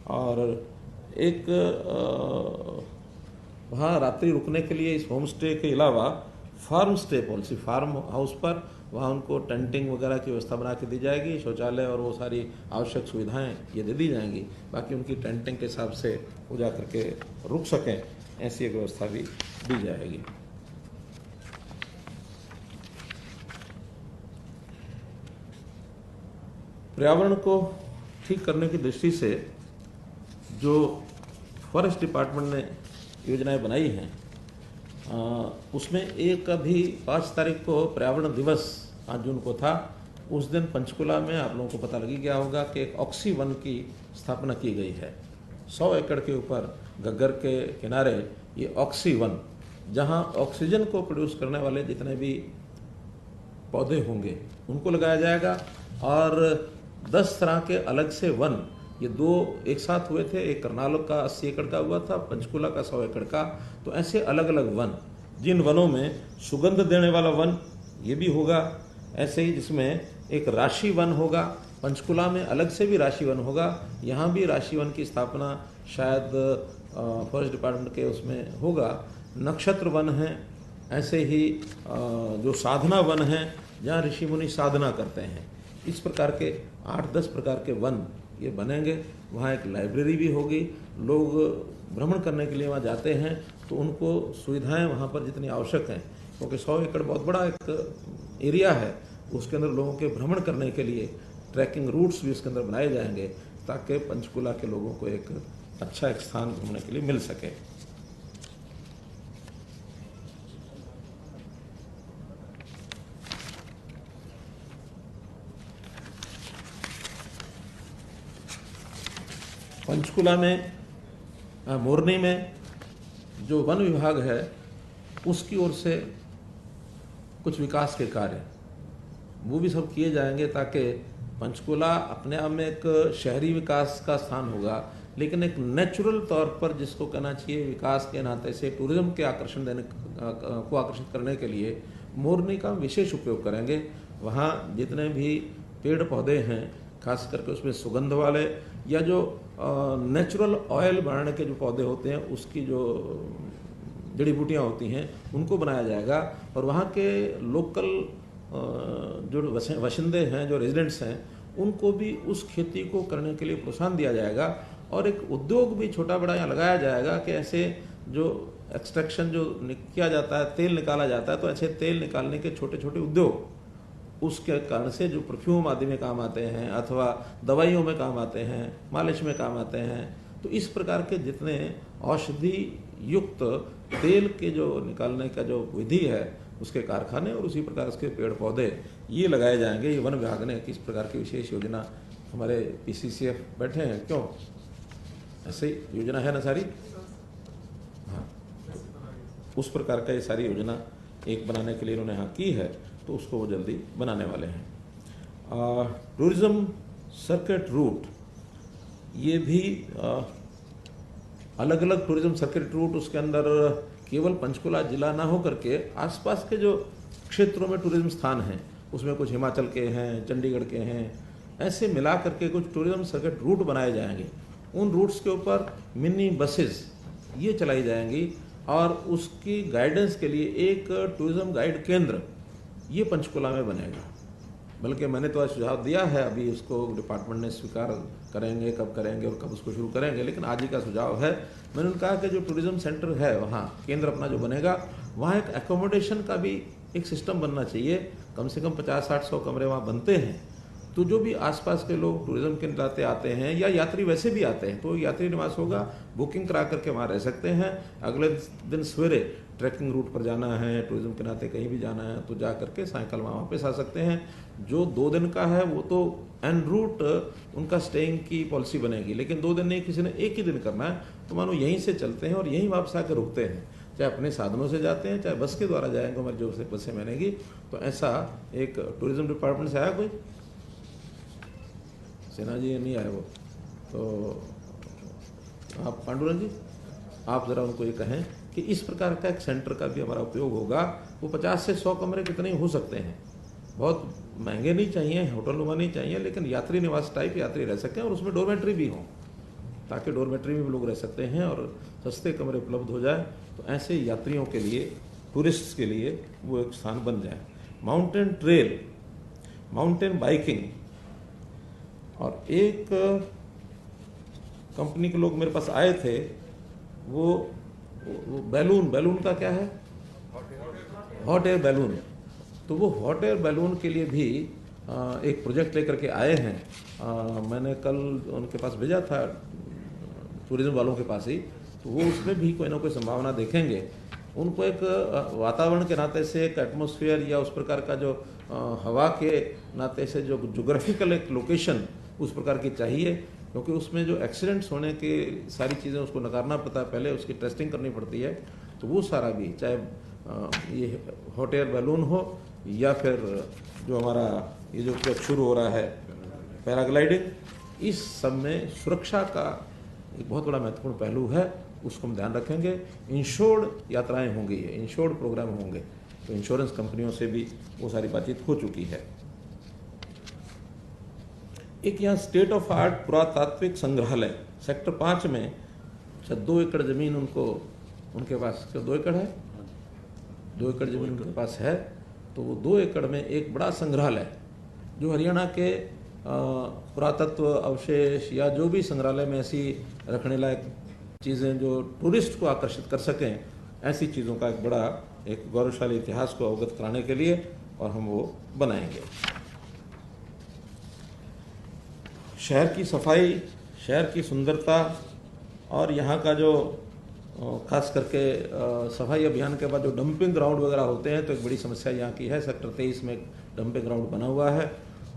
और एक वहाँ रात्रि रुकने के लिए इस होम स्टे के अलावा farm stay policy, farm house पर वहाँ उनको टेंटिंग वगैरह की व्यवस्था बना के दी जाएगी, शौचालय और वो सारी आवश्यक सुविधाएं ये दे दी जाएंगी। बाकी उनकी टेंटिंग के हिसाब से वो जा करके रुक सकें, ऐसी एक व्यवस्था भी दी जाएगी। पर्यावरण को ठीक करने की दृष्टि से जो फॉरेस्ट डिपार्टमेंट ने योजनाएं बनाई हैं, उसमें एक अभी 5 तारीख को पर्यावरण दिवस 5 जून को था। उस दिन पंचकुला में आप लोगों को पता लगी गया होगा कि एक ऑक्सी वन की स्थापना की गई है। 100 एकड़ के ऊपर घग्गर के किनारे ये ऑक्सी वन, जहाँ ऑक्सीजन को प्रोड्यूस करने वाले जितने भी पौधे होंगे उनको लगाया जाएगा। और 10 तरह के अलग से वन, ये 2 एक साथ हुए थे, एक करनाल का 80 एकड़ का हुआ था, पंचकुला का 100 एकड़ का। तो ऐसे अलग अलग वन, जिन वनों में सुगंध देने वाला वन ये भी होगा, ऐसे ही जिसमें एक राशि वन होगा, पंचकुला में अलग से भी राशि वन होगा, यहाँ भी राशि वन की स्थापना शायद फॉरेस्ट डिपार्टमेंट के उसमें होगा। नक्षत्र वन है, ऐसे ही जो साधना वन है जहाँ ऋषि मुनि साधना करते हैं। इस प्रकार के 8-10 प्रकार के वन ये बनेंगे। वहाँ एक लाइब्रेरी भी होगी। लोग भ्रमण करने के लिए वहाँ जाते हैं तो उनको सुविधाएं वहाँ पर जितनी आवश्यक हैं, क्योंकि 100 एकड़ बहुत बड़ा एक एरिया है, उसके अंदर लोगों के भ्रमण करने के लिए ट्रैकिंग रूट्स भी उसके अंदर बनाए जाएंगे, ताकि पंचकुला के लोगों को एक अच्छा एक स्थान घूमने के लिए मिल सके। पंचकुला में मोरनी में जो वन विभाग है उसकी ओर से कुछ विकास के कार्य वो भी सब किए जाएंगे, ताकि पंचकुला अपने आप में एक शहरी विकास का स्थान होगा, लेकिन एक नेचुरल तौर पर जिसको कहना चाहिए विकास के नाते से टूरिज्म के आकर्षण देने को आकर्षित करने के लिए मोरनी का विशेष उपयोग करेंगे। वहाँ जितने भी पेड़ पौधे हैं, खास करके उसमें सुगंध वाले या जो नेचुरल ऑयल बनाने के जो पौधे होते हैं उसकी जो जड़ी बूटियाँ होती हैं उनको बनाया जाएगा। और वहाँ के लोकल जो वशिंदे हैं, जो रेजिडेंट्स हैं, उनको भी उस खेती को करने के लिए प्रोत्साहन दिया जाएगा। और एक उद्योग भी छोटा बड़ा यहाँ लगाया जाएगा कि ऐसे जो एक्सट्रैक्शन जो किया जाता है, तेल निकाला जाता है, तो ऐसे तेल निकालने के छोटे छोटे उद्योग उसके कारण से जो परफ्यूम आदि में काम आते हैं अथवा दवाइयों में काम आते हैं, मालिश में काम आते हैं, तो इस प्रकार के जितने औषधि युक्त तेल के जो निकालने का जो विधि है उसके कारखाने और उसी प्रकार के पेड़ पौधे ये लगाए जाएंगे। ये वन विभाग ने किस प्रकार की विशेष योजना, हमारे PCCF बैठे हैं, क्यों ऐसे ही योजना है ना सारी, हाँ, उस प्रकार का ये सारी योजना एक बनाने के लिए इन्होंने यहाँ की है, तो उसको वो जल्दी बनाने वाले हैं। टूरिज्म सर्किट रूट, ये भी अलग अलग टूरिज्म सर्किट रूट, उसके अंदर केवल पंचकुला जिला ना हो करके आसपास के जो क्षेत्रों में टूरिज्म स्थान हैं उसमें कुछ हिमाचल के हैं, चंडीगढ़ के हैं, ऐसे मिला करके कुछ टूरिज्म सर्किट रूट बनाए जाएंगे। उन रूट्स के ऊपर मिनी बसेस ये चलाई जाएंगी और उसकी गाइडेंस के लिए एक टूरिज्म गाइड केंद्र ये पंचकुला में बनेगा। बल्कि मैंने तो आज सुझाव दिया है, अभी उसको डिपार्टमेंट ने स्वीकार करेंगे, कब करेंगे और कब उसको शुरू करेंगे, लेकिन आज ही का सुझाव है। मैंने कहा कि जो टूरिज्म सेंटर है वहाँ केंद्र अपना जो बनेगा, वहाँ एक एकोमोडेशन का भी एक सिस्टम बनना चाहिए। कम से कम 50-60-100 कमरे वहाँ बनते हैं, तो जो भी आसपास के लोग टूरिज्म के नाते आते हैं या यात्री वैसे भी आते हैं तो यात्री निवास होगा, बुकिंग करा करके वहाँ रह सकते हैं। अगले दिन सवेरे ट्रैकिंग रूट पर जाना है, टूरिज्म के नाते कहीं भी जाना है तो जा करके सायंकाल वहाँ वापस आ सकते हैं। जो 2 दिन का है वो तो एन रूट उनका स्टेइंग की पॉलिसी बनेगी, लेकिन 2 दिन नहीं, किसी ने एक ही दिन करना है तो मानो यहीं से चलते हैं और यहीं वापस आकर रुकते हैं, चाहे अपने साधनों से जाते हैं चाहे बस के द्वारा जाएंगे, हमारी जो बसें बनेगी। तो ऐसा एक टूरिज्म डिपार्टमेंट से आया कोई, सेना जी नहीं आए वो, तो आप पांडुरंग जी आप ज़रा उनको ये कहें कि इस प्रकार का एक सेंटर का भी हमारा उपयोग होगा। वो 50 से 100 कमरे कितने हो सकते हैं, बहुत महंगे नहीं चाहिए, होटल नुमा नहीं चाहिए, लेकिन यात्री निवास टाइप यात्री रह सकें और उसमें डोरमेट्री भी हो, ताकि डोरमेट्री में भी लोग रह सकते हैं और सस्ते कमरे उपलब्ध हो जाए। तो ऐसे यात्रियों के लिए, टूरिस्ट्स के लिए वो एक स्थान बन जाए। माउंटेन ट्रेल, माउंटेन बाइकिंग, और एक कंपनी के लोग मेरे पास आए थे, वो बैलून का क्या है, हॉट एयर बैलून। तो वो हॉट एयर बैलून के लिए भी एक प्रोजेक्ट लेकर के आए हैं। मैंने कल उनके पास भेजा था, टूरिज्म वालों के पास ही, तो वो उसमें भी कोई ना कोई संभावना देखेंगे। उनको एक वातावरण के नाते से, एक एटमॉस्फेयर या उस प्रकार का जो हवा के नाते से जो जोग्राफिकल एक लोकेशन उस प्रकार की चाहिए, क्योंकि उसमें जो एक्सीडेंट्स होने की सारी चीज़ें उसको नकारना पड़ता है, पहले उसकी टेस्टिंग करनी पड़ती है। तो वो सारा भी, चाहे ये हॉट एयर बैलून हो या फिर जो हमारा ये जो शुरू हो रहा है पैराग्लाइडिंग, इस सब में सुरक्षा का एक बहुत बड़ा महत्वपूर्ण पहलू है, उसको हम ध्यान रखेंगे। इंश्योर्ड यात्राएं होंगी, ये इंश्योर्ड प्रोग्राम होंगे, तो इंश्योरेंस कंपनियों से भी वो सारी बातचीत हो चुकी है। एक यहाँ स्टेट ऑफ आर्ट पुरातात्विक संग्रहालय सेक्टर 5 में 2 एकड़ जमीन उनके पास 2 एकड़ है, 2 एकड़ जमीन उनके पास है। तो वो 2 एकड़ में एक बड़ा संग्रहालय, जो हरियाणा के पुरातत्व अवशेष या जो भी संग्रहालय में ऐसी रखने लायक चीज़ें जो टूरिस्ट को आकर्षित कर सकें, ऐसी चीज़ों का एक बड़ा, एक गौरवशाली इतिहास को अवगत कराने के लिए, और हम वो बनाएंगे। शहर की सफाई, शहर की सुंदरता, और यहाँ का जो खास करके सफाई अभियान के बाद जो डंपिंग ग्राउंड वगैरह होते हैं, तो एक बड़ी समस्या यहाँ की है। सेक्टर 23 में एक डंपिंग ग्राउंड बना हुआ है।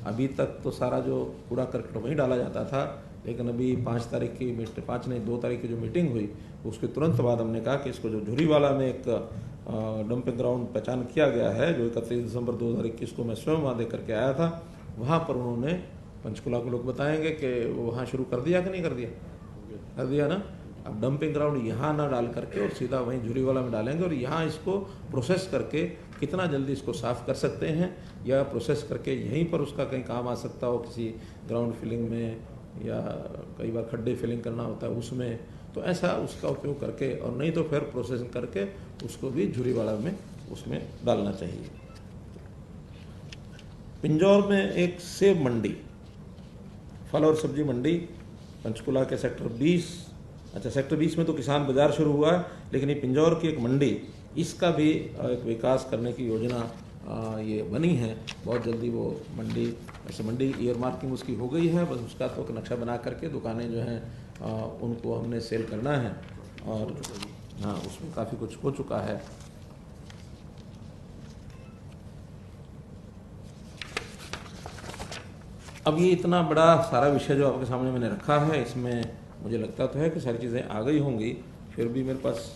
अभी तक तो सारा जो कूड़ा करकट वहीं डाला जाता था, लेकिन अभी 5 तारीख की 5 नहीं 2 तारीख की जो मीटिंग हुई, उसके तुरंत बाद हमने कहा कि इसको जो झुरीवाला में एक डंपिंग ग्राउंड पहचान किया गया है, जो 31 दिसंबर 2021 को मैं स्वयं वहाँ देख करके आया था, वहाँ पर उन्होंने, पंचकुला के लोग बताएंगे कि वो वहाँ शुरू कर दिया कि नहीं कर दिया, कर दिया ना। अब डंपिंग ग्राउंड यहाँ ना डाल करके और सीधा वहीं झुरीवाला में डालेंगे, और यहाँ इसको प्रोसेस करके कितना जल्दी इसको साफ़ कर सकते हैं, या प्रोसेस करके यहीं पर उसका कहीं काम आ सकता हो, किसी ग्राउंड फिलिंग में, या कई बार खड्डे फिलिंग करना होता है उसमें, तो ऐसा उसका उपयोग करके, और नहीं तो फिर प्रोसेसिंग करके उसको भी झुरीवाला में उसमें डालना चाहिए। पिंजौर में एक सेब मंडी, फल और सब्जी मंडी, पंचकुला के सेक्टर 20, अच्छा सेक्टर 20 में तो किसान बाजार शुरू हुआ है, लेकिन ये पिंजौर की एक मंडी, इसका भी एक विकास करने की योजना ये बनी है। बहुत जल्दी वो मंडी, ऐसे मंडी ईयर मार्किंग उसकी हो गई है, बस उसका तो नक्शा बना करके दुकानें जो हैं उनको हमने सेल करना है, और हाँ उसमें काफ़ी कुछ हो चुका है। अब ये इतना बड़ा सारा विषय जो आपके सामने मैंने रखा है, इसमें मुझे लगता तो है कि सारी चीज़ें आ गई होंगी, फिर भी मेरे पास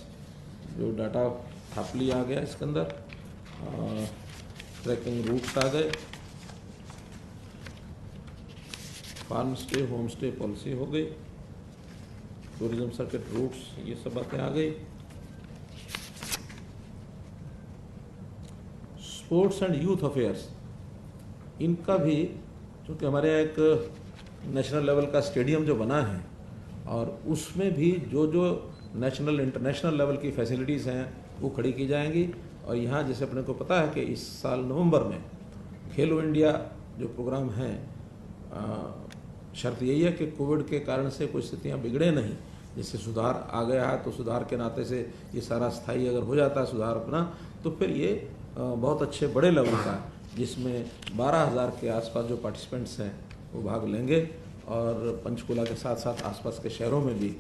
जो डाटा थापली आ गया इसके अंदर, ट्रैकिंग रूट्स आ गए, farm stay home stay policy हो गई, टूरिज्म सर्किट रूट्स, ये सब बातें आ गई। स्पोर्ट्स एंड यूथ अफेयर्स, इनका भी, चूँकि हमारे यहाँ एक नेशनल लेवल का स्टेडियम जो बना है, और उसमें भी जो जो नेशनल इंटरनेशनल लेवल की फैसिलिटीज़ हैं वो खड़ी की जाएंगी। और यहाँ जैसे अपने को पता है कि इस साल नवंबर में खेलो इंडिया जो प्रोग्राम है, शर्त यही है कि कोविड के कारण से कोई स्थितियाँ बिगड़े नहीं, जिससे सुधार आ गया है, तो सुधार के नाते से ये सारा स्थायी अगर हो जाता है सुधार अपना, तो फिर ये बहुत अच्छे बड़े लेवल का, जिसमें 12,000 के आसपास जो पार्टिसिपेंट्स हैं वो भाग लेंगे, और पंचकुला के साथ साथ आसपास के शहरों में भी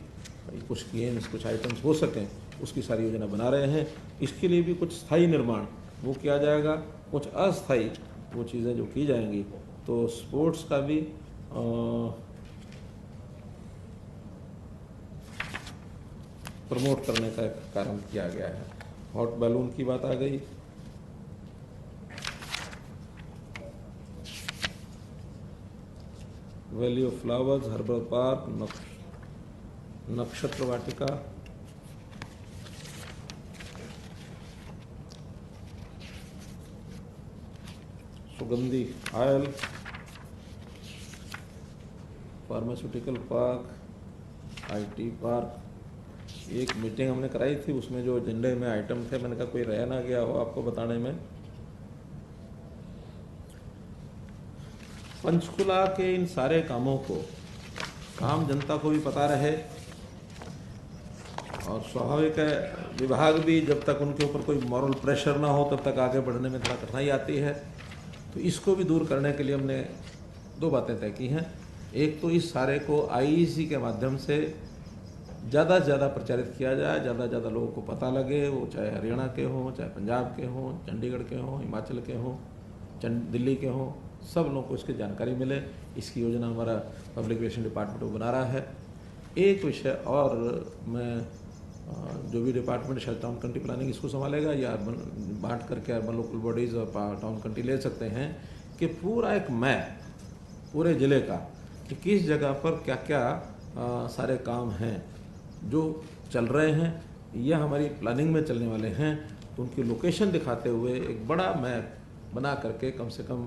कुछ गेम्स, कुछ आइटम्स हो सकें, उसकी सारी योजना बना रहे हैं। इसके लिए भी कुछ स्थायी निर्माण वो किया जाएगा, कुछ अस्थायी वो चीज़ें जो की जाएंगी। तो स्पोर्ट्स का भी प्रमोट करने का एक कारण किया गया है। हॉट बैलून की बात आ गई, valley of flowers, herbal park, नक्षत्र वाटिका, सुगंधी oil, pharmaceutical park, IT park. एक मीटिंग हमने कराई थी, उसमें जो एजेंडे में आइटम थे, मैंने कहा कोई रह ना गया हो आपको बताने में, पंचकुला के इन सारे कामों को आम जनता को भी पता रहे, और स्वाभाविक है विभाग भी जब तक उनके ऊपर कोई मॉरल प्रेशर ना हो तब तक आगे बढ़ने में थोड़ा कठिनाई आती है। तो इसको भी दूर करने के लिए हमने दो बातें तय की हैं। एक तो इस सारे को आईईसी के माध्यम से ज़्यादा से ज़्यादा प्रचारित किया जाए, ज़्यादा से ज़्यादा लोगों को पता लगे, वो चाहे हरियाणा के हों, चाहे पंजाब के हों, चंडीगढ़ के हों, हिमाचल के हों, दिल्ली के हों, सब लोगों को इसकी जानकारी मिले। इसकी योजना हमारा पब्लिक रिलेशन डिपार्टमेंट बना रहा है। एक विषय और, मैं जो भी डिपार्टमेंट शायद टाउन कंट्री प्लानिंग इसको संभालेगा या अर्बन बांट करके अर्बन लोकल बॉडीज़ और टाउन कंट्री ले सकते हैं, कि पूरा एक मैप पूरे ज़िले का कि किस जगह पर क्या क्या सारे काम हैं जो चल रहे हैं या हमारी प्लानिंग में चलने वाले हैं, तो उनकी लोकेशन दिखाते हुए एक बड़ा मैप बना करके कम से कम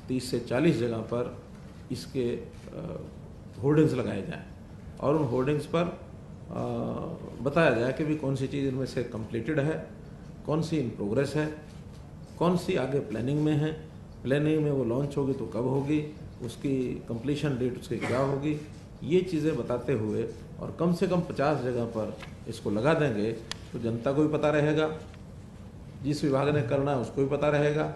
30 से 40 जगह पर इसके होर्डिंग्स लगाए जाएं, और उन होर्डिंग्स पर बताया जाए कि भी कौन सी चीज़ इनमें से कंप्लीटेड है, कौन सी इन प्रोग्रेस है, कौन सी आगे प्लानिंग में है, प्लानिंग में वो लॉन्च होगी तो कब होगी, उसकी कंप्लीशन डेट उसकी क्या होगी, ये चीज़ें बताते हुए और कम से कम 50 जगह पर इसको लगा देंगे तो जनता को भी पता रहेगा, जिस विभाग ने करना है उसको भी पता रहेगा,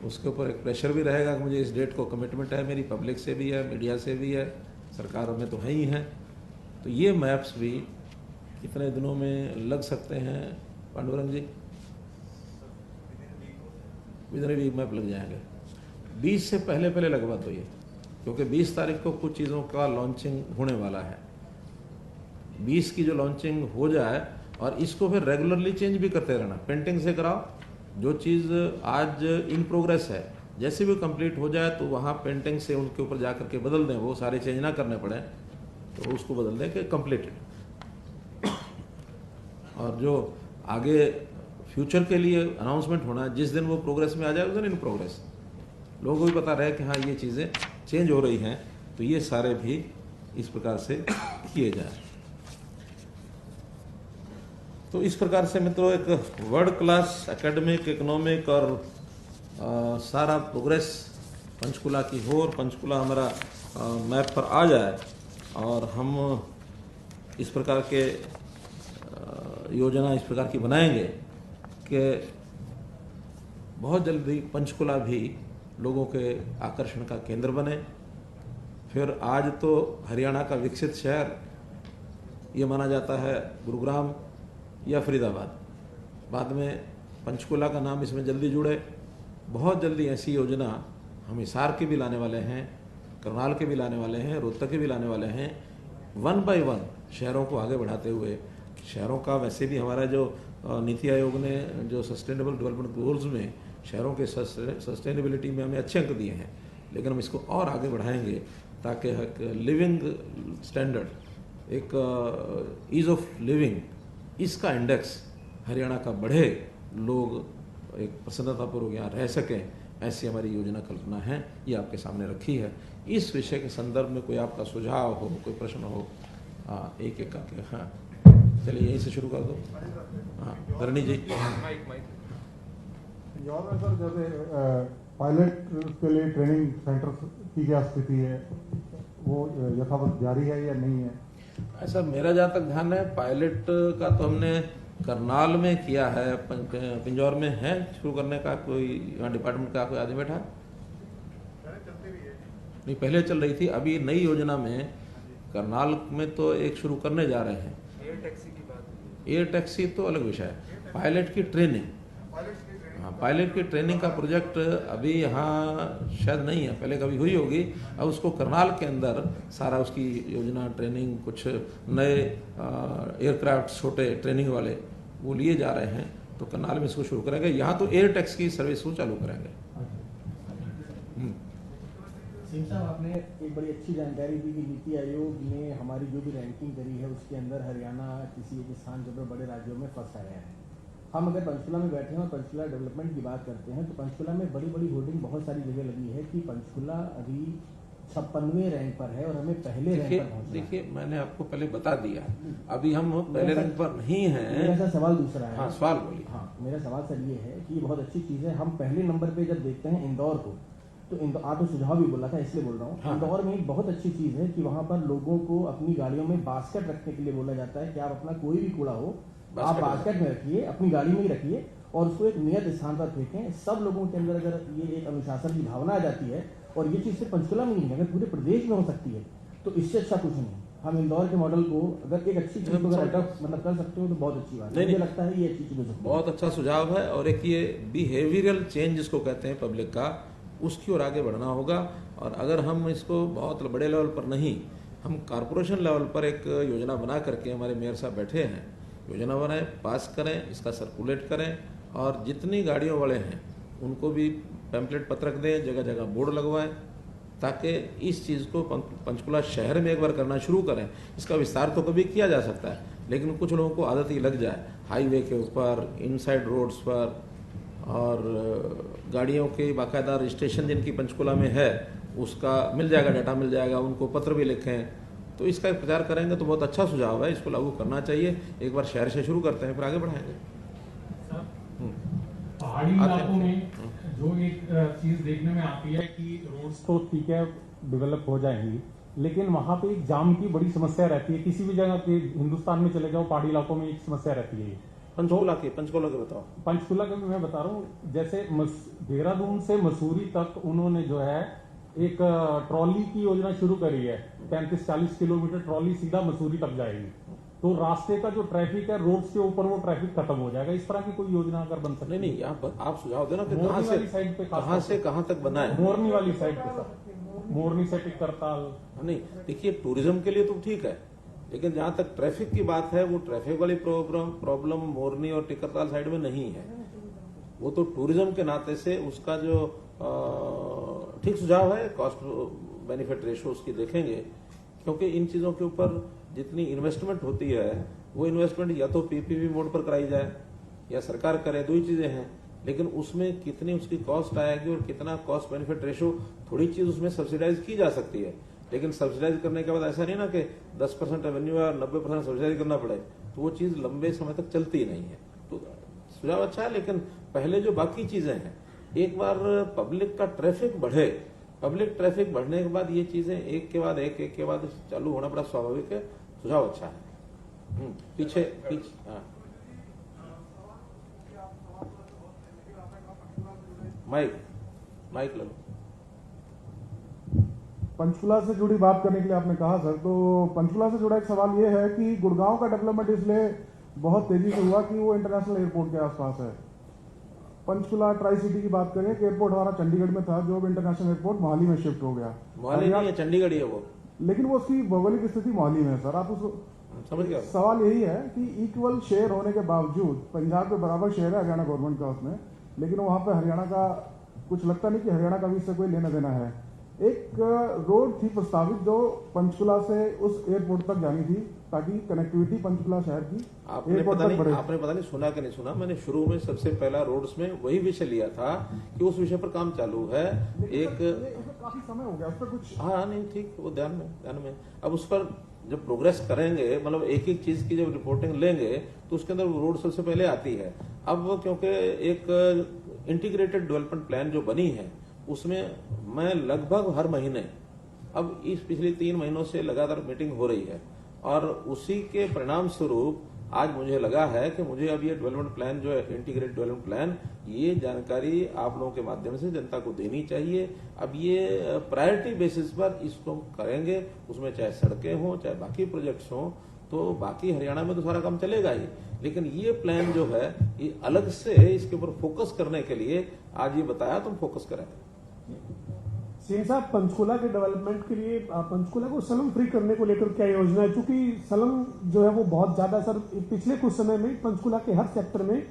उसके ऊपर एक प्रेशर भी रहेगा कि मुझे इस डेट को कमिटमेंट है, मेरी पब्लिक से भी है, मीडिया से भी है, सरकार में तो है ही है। तो ये मैप्स भी कितने दिनों में लग सकते हैं पांडुरंग जी? विदिन वीक मैप लग जाएंगे। 20 से पहले लगवा दो ये, क्योंकि 20 तारीख को कुछ चीज़ों का लॉन्चिंग होने वाला है। 20 की जो लॉन्चिंग हो जाए और इसको फिर रेगुलरली चेंज भी करते रहना, पेंटिंग से कराओ, जो चीज़ आज इन प्रोग्रेस है जैसे भी कंप्लीट हो जाए तो वहाँ पेंटिंग से उनके ऊपर जा करके बदल दें, वो सारे चेंज ना करने पड़े तो उसको बदल दें कि कंप्लीटेड। और जो आगे फ्यूचर के लिए अनाउंसमेंट होना है, जिस दिन वो प्रोग्रेस में आ जाए उस दिन इन प्रोग्रेस, लोगों को भी पता रहे कि हाँ ये चीज़ें चेंज हो रही हैं, तो ये सारे भी इस प्रकार से किए जाए। तो इस प्रकार से मित्रों एक वर्ल्ड क्लास एकेडमिक, इकोनॉमिक और सारा प्रोग्रेस पंचकुला की हो और पंचकुला हमारा मैप पर आ जाए, और हम इस प्रकार के योजना इस प्रकार की बनाएंगे कि बहुत जल्दी पंचकुला भी लोगों के आकर्षण का केंद्र बने। फिर आज तो हरियाणा का विकसित शहर ये माना जाता है गुरुग्राम या फरीदाबाद, बाद में पंचकुला का नाम इसमें जल्दी जुड़े। बहुत जल्दी ऐसी योजना हम हिसार के भी लाने वाले हैं, करनाल के भी लाने वाले हैं, रोहतक के भी लाने वाले हैं। 1 बाय 1 शहरों को आगे बढ़ाते हुए, शहरों का वैसे भी हमारा जो नीति आयोग ने जो सस्टेनेबल डेवलपमेंट गोल्स में शहरों के सस्टेनेबिलिटी में हमें अच्छे अंक दिए हैं, लेकिन हम इसको और आगे बढ़ाएंगे ताकि लिविंग स्टैंडर्ड, एक ईज ऑफ लिविंग, इसका इंडेक्स हरियाणा का बढ़े, लोग एक प्रसन्नतापूर्वक यहाँ रह सकें, ऐसी हमारी योजना कल्पना है, ये आपके सामने रखी है। इस विषय के संदर्भ में कोई आपका सुझाव हो, कोई प्रश्न हो, एक एक करके। हाँ चलिए यहीं से शुरू कर दो। हाँ धरणी जी। सर जैसे पायलट के लिए ट्रेनिंग सेंटर की क्या स्थिति है, वो यथावत जारी है या नहीं है? ऐसा मेरा जहाँ तक ध्यान है, पायलट का तो हमने करनाल में किया है, पिंजौर में है शुरू करने का, कोई यहाँ डिपार्टमेंट का कोई आदमी बैठा नहीं, पहले चल रही थी। अभी नई योजना में करनाल में तो एक शुरू करने जा रहे हैं। एयर टैक्सी की बात, एयर टैक्सी तो अलग विषय है, पायलट की ट्रेनिंग, हाँ पायलट की ट्रेनिंग का प्रोजेक्ट अभी यहाँ शायद नहीं है, पहले कभी हुई होगी। अब उसको करनाल के अंदर सारा उसकी योजना, ट्रेनिंग, कुछ नए एयरक्राफ्ट छोटे ट्रेनिंग वाले वो लिए जा रहे हैं, तो करनाल में इसको शुरू करेंगे। यहाँ तो एयर टैक्स की सर्विस को चालू करेंगे। सिंह साहब, आपने एक बड़ी अच्छी जानकारी दी कि नीति आयोग ने हमारी जो भी रैंकिंग करी है उसके अंदर हरियाणा किसी एक स्थान जो बड़े राज्यों में फर्स्ट आया है। हम अगर पंचकुला में बैठे हैं और पंचकुला डेवलपमेंट की बात करते हैं तो पंचकुला में बड़ी बड़ी होर्डिंग बहुत सारी जगह लगी है कि पंचकुला अभी 56वें रैंक पर है और हमें पहले रैंक पर पहुंचना है। देखिए मैंने आपको पहले बता दिया, अभी हम पहले रैंक पर नहीं हैं। मेरा सवाल दूसरा है। हाँ सवाल बोलिए। हाँ मेरा सवाल सर ये है कि ये बहुत अच्छी चीज़ है, हम पहले नंबर पे जब देखते हैं इंदौर को, तो आपने सुझाव भी बोला था, इसलिए बोल रहा हूँ। हाँ। इंदौर में एक बहुत अच्छी चीज है कि वहाँ पर लोगों को अपनी गाड़ियों में बास्केट रखने के लिए बोला जाता है कि आप अपना कोई भी कूड़ा हो आप बास्केट में रखिए, अपनी गाड़ी में ही रखिए और उसको एक नियत स्थान पर फेंकें। सब लोगों के अंदर अगर ये एक अनुशासन की भावना आ जाती है, और ये चीज सिर्फ पंचकुला में नहीं है, अगर पूरे प्रदेश में हो सकती है तो इससे अच्छा कुछ नहीं। हम इंदौर के मॉडल को अगर एक अच्छी चीज को अगर अडॉप्ट मतलब कर सकते हो तो बहुत अच्छी बात है। मुझे लगता है ये अच्छी चीज हो सकती है। बहुत अच्छा सुझाव है। और एक ये बिहेवियरल चेंज जिसको कहते हैं पब्लिक का, उसकी ओर आगे बढ़ना होगा। और अगर हम इसको बहुत बड़े लेवल पर नहीं, हम कारपोरेशन लेवल पर एक योजना बना करके, हमारे मेयर साहब बैठे हैं, योजना बनाएं, पास करें, इसका सर्कुलेट करें और जितनी गाड़ियों वाले हैं उनको भी पैम्पलेट पत्रक दें, जगह जगह बोर्ड लगवाएं, ताकि इस चीज़ को पंचकुला शहर में एक बार करना शुरू करें। इसका विस्तार तो कभी किया जा सकता है, लेकिन कुछ लोगों को आदत ही लग जाए, हाईवे के ऊपर, इनसाइड रोड्स पर, और गाड़ियों के बाकायदा रजिस्ट्रेशन जिनकी पंचकुला में है उसका मिल जाएगा, डाटा मिल जाएगा, उनको पत्र भी लिखें। तो इसका प्रचार करेंगे तो बहुत अच्छा सुझाव है, इसको लागू करना चाहिए। एक बार शहर से शुरू करते हैं, फिर आगे बढ़ाएंगे। पहाड़ी इलाकों में जो एक चीज देखने में आती है कि रोड्स तो ठीक है डेवलप हो जाएंगी, लेकिन वहाँ पे एक जाम की बड़ी समस्या रहती है। किसी भी जगह पे हिंदुस्तान में चले जाओ, पहाड़ी इलाकों में एक समस्या रहती है। पंचकुला के बताओ। पंचकुला के मैं बता रहा हूँ, जैसे देहरादून से मसूरी तक उन्होंने जो है एक ट्रॉली की योजना शुरू करी है। 35-40 किलोमीटर ट्रॉली सीधा मसूरी तक जाएगी, तो रास्ते का जो ट्रैफिक है रोड्स के ऊपर वो ट्रैफिक खत्म हो जाएगा। इस तरह की कोई योजना अगर बन सकती है। नहीं, आप सुझाव देना कि मोरनी वाली साइड पे कहाँ से कहाँ तक बनाए। मोरनी वाली साइड पे सर, मोरनी से टिकरताल। नहीं, देखिए टूरिज्म के लिए तो ठीक है, लेकिन जहाँ तक ट्रैफिक की बात है, वो ट्रैफिक वाली प्रॉब्लम मोरनी और टिकरताल साइड में नहीं है। वो तो टूरिज्म के नाते से उसका जो ठीक सुझाव है, कॉस्ट बेनिफिट रेशो उसकी देखेंगे, क्योंकि इन चीजों के ऊपर जितनी इन्वेस्टमेंट होती है वो इन्वेस्टमेंट या तो पीपीपी मोड पर कराई जाए या सरकार करे, दो ही चीजें हैं। लेकिन उसमें कितनी उसकी कॉस्ट आएगी और कितना कॉस्ट बेनिफिट रेशो, थोड़ी चीज उसमें सब्सिडाइज की जा सकती है। लेकिन सब्सिडाइज करने के बाद ऐसा नहीं ना कि 10% रेवेन्यू और 90% सब्सिडाइज करना पड़े, तो वो चीज लंबे समय तक चलती नहीं है। तो सुझाव अच्छा है, लेकिन पहले जो बाकी चीजें हैं, एक बार पब्लिक का ट्रैफिक बढ़े, पब्लिक ट्रैफिक बढ़ने के बाद ये चीजें एक के बाद एक चालू होना बड़ा स्वाभाविक है। सुझाव अच्छा है। पीछे हाँ। माइक लो। पंचकुला से जुड़ी बात करने के लिए आपने कहा सर, तो पंचकुला से जुड़ा एक सवाल ये है कि गुड़गांव का डेवलपमेंट इसलिए बहुत तेजी से हुआ कि वो इंटरनेशनल एयरपोर्ट के आसपास है। पंचकुला ट्राई सिटी की बात करें कि एयरपोर्ट हमारा चंडीगढ़ में था, जो अब इंटरनेशनल एयरपोर्ट मोहाली में शिफ्ट हो गया। मोहाली नहीं है, चंडीगढ़ ही है वो, लेकिन वो उसकी भौगोलिक स्थिति मोहाली में है सर। आप उस समझ गए। सवाल यही है कि इक्वल शेयर होने के बावजूद, पंजाब के बराबर शेयर है हरियाणा गवर्नमेंट का उसमें, लेकिन वहां पे हरियाणा का कुछ लगता नहीं कि हरियाणा का भी इससे कोई लेना देना है। एक रोड थी प्रस्तावित जो पंचकुला से उस एयरपोर्ट तक जानी थी, ताकि कनेक्टिविटी पंचकुला शहर की आपने पता नहीं सुना कि नहीं सुना, मैंने शुरू में सबसे पहला रोड्स में वही विषय लिया था कि उस विषय पर काम चालू है। एक काफी समय हो गया उस पर कुछ। हाँ नहीं ठीक, वो ध्यान में अब उस पर जब प्रोग्रेस करेंगे, मतलब एक एक चीज की जब रिपोर्टिंग लेंगे तो उसके अंदर रोड सबसे पहले आती है। अब क्योंकि एक इंटीग्रेटेड डेवलपमेंट प्लान जो बनी है उसमें मैं लगभग हर महीने, अब इस पिछले 3 महीनों से लगातार मीटिंग हो रही है, और उसी के परिणाम स्वरूप आज मुझे लगा है कि मुझे अब ये डेवलपमेंट प्लान जो है, इंटीग्रेटेड डेवलपमेंट प्लान, ये जानकारी आप लोगों के माध्यम से जनता को देनी चाहिए। अब ये प्रायोरिटी बेसिस पर इसको करेंगे, उसमें चाहे सड़कें हों चाहे बाकी प्रोजेक्ट्स हों, तो बाकी हरियाणा में तो सारा काम चलेगा ही, लेकिन ये प्लान जो है ये अलग से इसके ऊपर फोकस करने के लिए आज ये बताया, तुम फोकस करेंगे। सिंह साहब, पंचकुला के डेवलपमेंट के लिए पंचकुला को स्लम फ्री करने को लेकर क्या योजना है? क्योंकि स्लम जो है वो बहुत ज्यादा सर पिछले कुछ समय में पंचकुला के हर सेक्टर में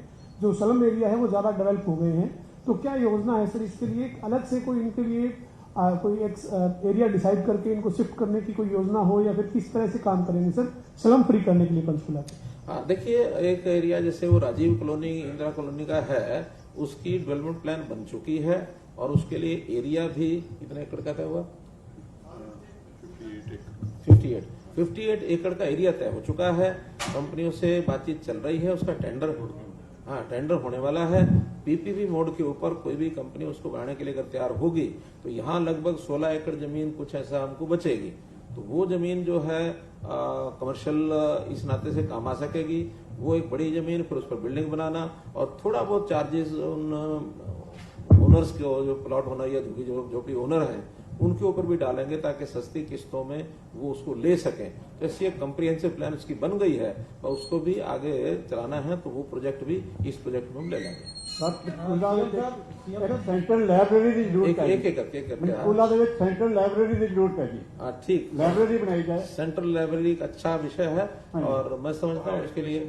जो स्लम एरिया है वो ज्यादा डेवलप हो गए हैं। तो क्या योजना है सर इसके लिए? अलग से कोई इनके लिए कोई एक एरिया डिसाइड करके इनको शिफ्ट करने की कोई योजना हो, या फिर किस तरह से काम करेंगे सर स्लम फ्री करने के लिए पंचकुला? हाँ देखिए, एक एरिया जैसे वो राजीव कॉलोनी, इंदिरा कॉलोनी का है, उसकी डेवलपमेंट प्लान बन चुकी है और उसके लिए एरिया भी कितने एकड़ का तय हुआ? 58 एकड़ का एरिया तय हो चुका है। कंपनियों से बातचीत चल रही है, उसका टेंडर हाँ, टेंडर होने वाला है। पीपीपी मोड के ऊपर कोई भी कंपनी उसको बनाने के लिए अगर तैयार होगी तो यहाँ लगभग 16 एकड़ जमीन कुछ ऐसा हमको बचेगी। तो वो जमीन जो है कमर्शियल इस नाते से काम आ सकेगी। वो एक बड़ी जमीन, फिर उस पर बिल्डिंग बनाना और थोड़ा बहुत चार्जेस उन ओनर्स के जो प्लॉट ओनर या जो भी ओनर है उनके ऊपर भी डालेंगे ताकि सस्ती किस्तों में वो उसको ले सकें। तो ऐसी एक कम्प्रिहेंसिव प्लान उसकी बन गई है और उसको भी आगे चलाना है। तो वो प्रोजेक्ट भी इस प्रोजेक्ट में हम ले लेंगे। सेंट्रल लाइब्रेरी की जरूरत है। एक करके सेंट्रल लाइब्रेरी की जरूरत है जी। हाँ, ठीक, लाइब्रेरी बनाई जाए। सेंट्रल लाइब्रेरी एक अच्छा विषय है और मैं समझता हूँ इसके लिए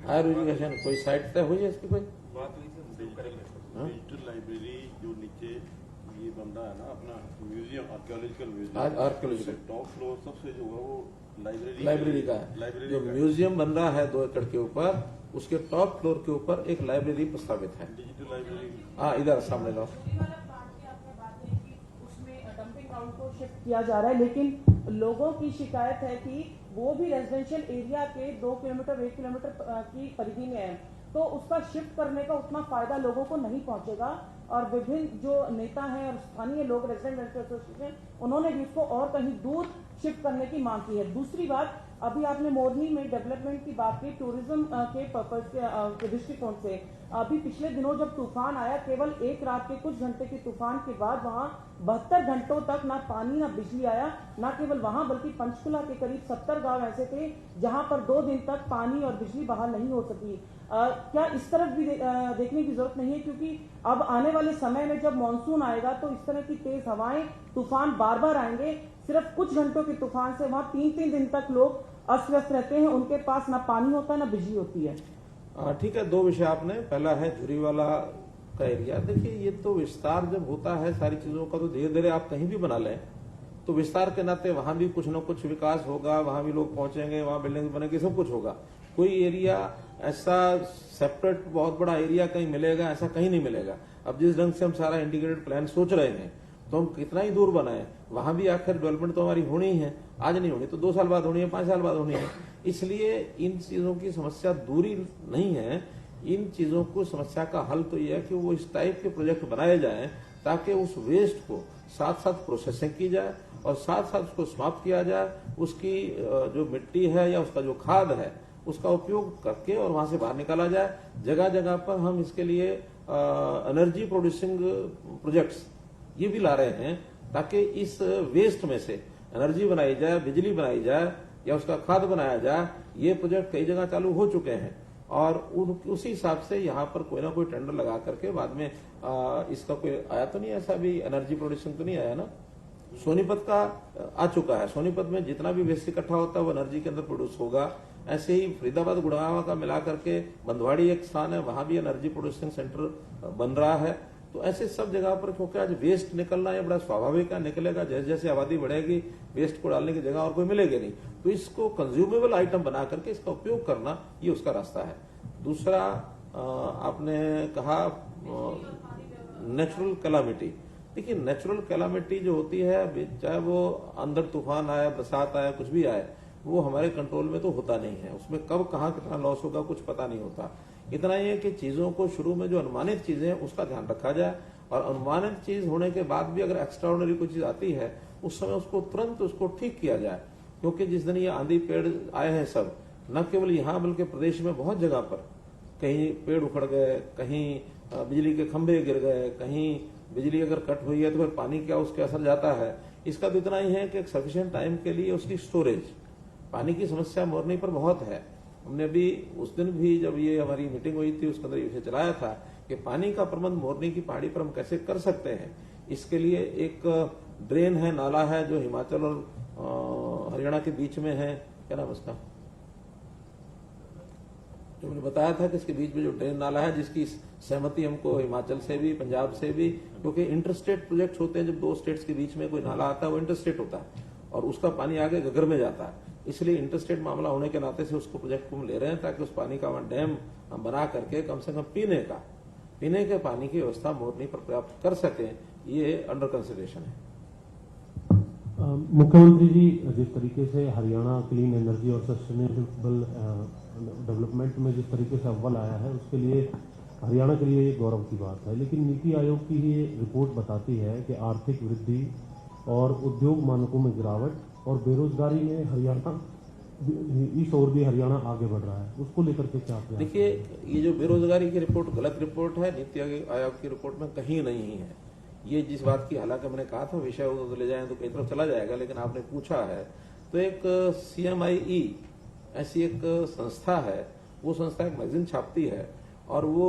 हायर एजुकेशन कोई साइट तय हुई है इसकी कोई बात हुई थी डिजिटल लाइब्रेरी जो नीचे ये बन रहा है ना अपना म्यूजियम, आर्कियोलॉजिकल टॉप फ्लोर सबसे जो है वो लाइब्रेरी का है। जो म्यूजियम बन रहा है 2 एकड़ के ऊपर, उसके टॉप फ्लोर के ऊपर एक लाइब्रेरी प्रस्तावित है। Digital library. हाँ, इधर सामने लाओ। डंपिंग ग्राउंड को शिफ्ट किया जा रहा है, लेकिन लोगों की शिकायत है कि वो भी रेजिडेंशियल एरिया के 2 किलोमीटर 1 किलोमीटर की परिधि में है, तो उसका शिफ्ट करने का उतना फायदा लोगों को नहीं पहुंचेगा। और विभिन्न जो नेता हैं और स्थानीय लोग, रेजिडेंट वेलफेयर एसोसिएशन, उन्होंने भी उसको और कहीं दूर शिफ्ट करने की मांग की है। दूसरी बात, अभी आपने मोरनी में डेवलपमेंट की बात की टूरिज्म के पर्पज के दृष्टिकोण से। अभी पिछले दिनों जब तूफान आया, केवल एक रात के कुछ घंटे के तूफान के बाद वहां 72 घंटों तक ना पानी ना बिजली आया। ना केवल वहां बल्कि पंचकुला के करीब 70 गांव ऐसे थे जहां पर 2 दिन तक पानी और बिजली बहाल नहीं हो सकी। क्या इस तरफ भी देखने की जरूरत नहीं है? क्योंकि अब आने वाले समय में जब मानसून आएगा तो इस तरह की तेज हवाएं, तूफान बार बार आएंगे। सिर्फ कुछ घंटों के तूफान से वहां 3-3 दिन तक लोग अस्त व्यस्त रहते हैं, उनके पास ना पानी होता है ना बिजली होती है। ठीक है, 2 विषय आपने, पहला है झुरीवाला का एरिया। देखिए, ये तो विस्तार जब होता है सारी चीजों का तो धीरे धीरे आप कहीं भी बना लें तो विस्तार के नाते वहां भी कुछ न कुछ विकास होगा, वहां भी लोग पहुंचेंगे, वहां बिल्डिंग बनेगी, सब कुछ होगा। कोई एरिया ऐसा सेपरेट बहुत बड़ा एरिया कहीं मिलेगा, ऐसा कहीं नहीं मिलेगा। अब जिस ढंग से हम सारा इंटीग्रेटेड प्लान सोच रहे हैं तो हम कितना ही दूर बनाए, वहां भी आखिर डेवलपमेंट तो हमारी होनी ही है। आज नहीं होनी तो 2 साल बाद होनी है, 5 साल बाद होनी है। इसलिए इन चीजों की समस्या दूरी नहीं है। इन चीजों को समस्या का हल तो यह है कि वो इस टाइप के प्रोजेक्ट बनाए जाएं ताकि उस वेस्ट को साथ साथ प्रोसेसिंग की जाए और साथ साथ उसको समाप्त किया जाए। उसकी जो मिट्टी है या उसका जो खाद है उसका उपयोग करके और वहां से बाहर निकाला जाए। जगह जगह पर हम इसके लिए एनर्जी प्रोड्यूसिंग प्रोजेक्ट्स ये भी ला रहे हैं ताकि इस वेस्ट में से एनर्जी बनाई जाए, बिजली बनाई जाए या उसका खाद बनाया जाए। ये प्रोजेक्ट कई जगह चालू हो चुके हैं और उसी हिसाब से यहाँ पर कोई ना कोई टेंडर लगा करके बाद में इसका कोई आया तो नहीं, ऐसा भी एनर्जी प्रोड्यूसिंग तो नहीं आया ना। सोनीपत का आ चुका है। सोनीपत में जितना भी वेस्ट इकट्ठा होता है वो एनर्जी के अंदर प्रोड्यूस होगा। ऐसे ही फरीदाबाद गुड़गांव का मिला करके बंदवाड़ी एक स्थान है, वहां भी एनर्जी प्रोड्यूसिंग सेंटर बन रहा है। तो ऐसे सब जगह पर क्योंकि आज वेस्ट निकलना ये बड़ा स्वाभाविक है, निकलेगा। जैसे जैसे आबादी बढ़ेगी वेस्ट को डालने की जगह और कोई मिलेगी नहीं, तो इसको कंज्यूमेबल आइटम बना करके इसका उपयोग करना ये उसका रास्ता है। दूसरा आपने कहा नेचुरल कैलामिटी। देखिए, नेचुरल कैलामिटी जो होती है, चाहे वो अंदर तूफान आए, बरसात आए, कुछ भी आए, वो हमारे कंट्रोल में तो होता नहीं है। उसमें कब कहाँ कितना लॉस होगा कुछ पता नहीं होता। इतना ही है कि चीजों को शुरू में जो अनुमानित चीजें हैं उसका ध्यान रखा जाए और अनुमानित चीज होने के बाद भी अगर एक्स्ट्राऑर्डिनरी कोई चीज आती है उस समय उसको तुरंत उसको ठीक किया जाए। क्योंकि जिस दिन ये आंधी पेड़ आए हैं सब, न केवल यहाँ बल्कि प्रदेश में बहुत जगह पर कहीं पेड़ उखड़ गए, कहीं बिजली के खंभे गिर गए, कहीं बिजली अगर कट हुई है तो फिर पानी क्या उसके असर जाता है। इसका तो इतना ही है कि एक सफिशिएंट टाइम के लिए उसकी स्टोरेज, पानी की समस्या मोरनी पर बहुत है। हमने भी उस दिन भी जब ये हमारी मीटिंग हुई थी उसके अंदर ये चलाया था कि पानी का प्रबंध मोरनी की पहाड़ी पर हम कैसे कर सकते हैं। इसके लिए एक ड्रेन है, नाला है जो हिमाचल और हरियाणा के बीच में है, क्या नाम उसका, जो मैंने बताया था कि इसके बीच में जो ड्रेन नाला है जिसकी सहमति हमको हिमाचल से भी पंजाब से भी, क्योंकि इंटरस्टेट प्रोजेक्ट होते हैं, जब 2 स्टेट्स के बीच में कोई नाला आता है वो इंटरस्टेट होता है और उसका पानी आगे गगर में जाता है। इसलिए इंटरस्टेट मामला होने के नाते से उसको प्रोजेक्ट को हम ले रहे हैं ताकि उस पानी का वहां डैम हम बना करके कम से कम पीने के पानी की व्यवस्था मोरनी पर प्राप्त कर सके। ये अंडर कंसिडरेशन है। मुख्यमंत्री जी, जिस तरीके से हरियाणा क्लीन एनर्जी और सस्टेनेबल डेवलपमेंट में जिस तरीके से अव्वल आया है उसके लिए हरियाणा के लिए ये गौरव की बात है। लेकिन नीति आयोग की ही रिपोर्ट बताती है कि आर्थिक वृद्धि और उद्योग मानकों में गिरावट और बेरोजगारी में हरियाणा इस ओर भी हरियाणा आगे बढ़ रहा है, उसको लेकर के क्या प्रयास? देखिए, ये जो बेरोजगारी की रिपोर्ट गलत रिपोर्ट है, नीति आयोग की रिपोर्ट में कहीं नहीं है। ये जिस बात की, हालांकि मैंने कहा था विषय उधर ले जाए तो कई तरफ चला जाएगा, लेकिन आपने पूछा है तो एक CMIE ऐसी एक संस्था है, वो संस्था एक मैगजीन छापती है और वो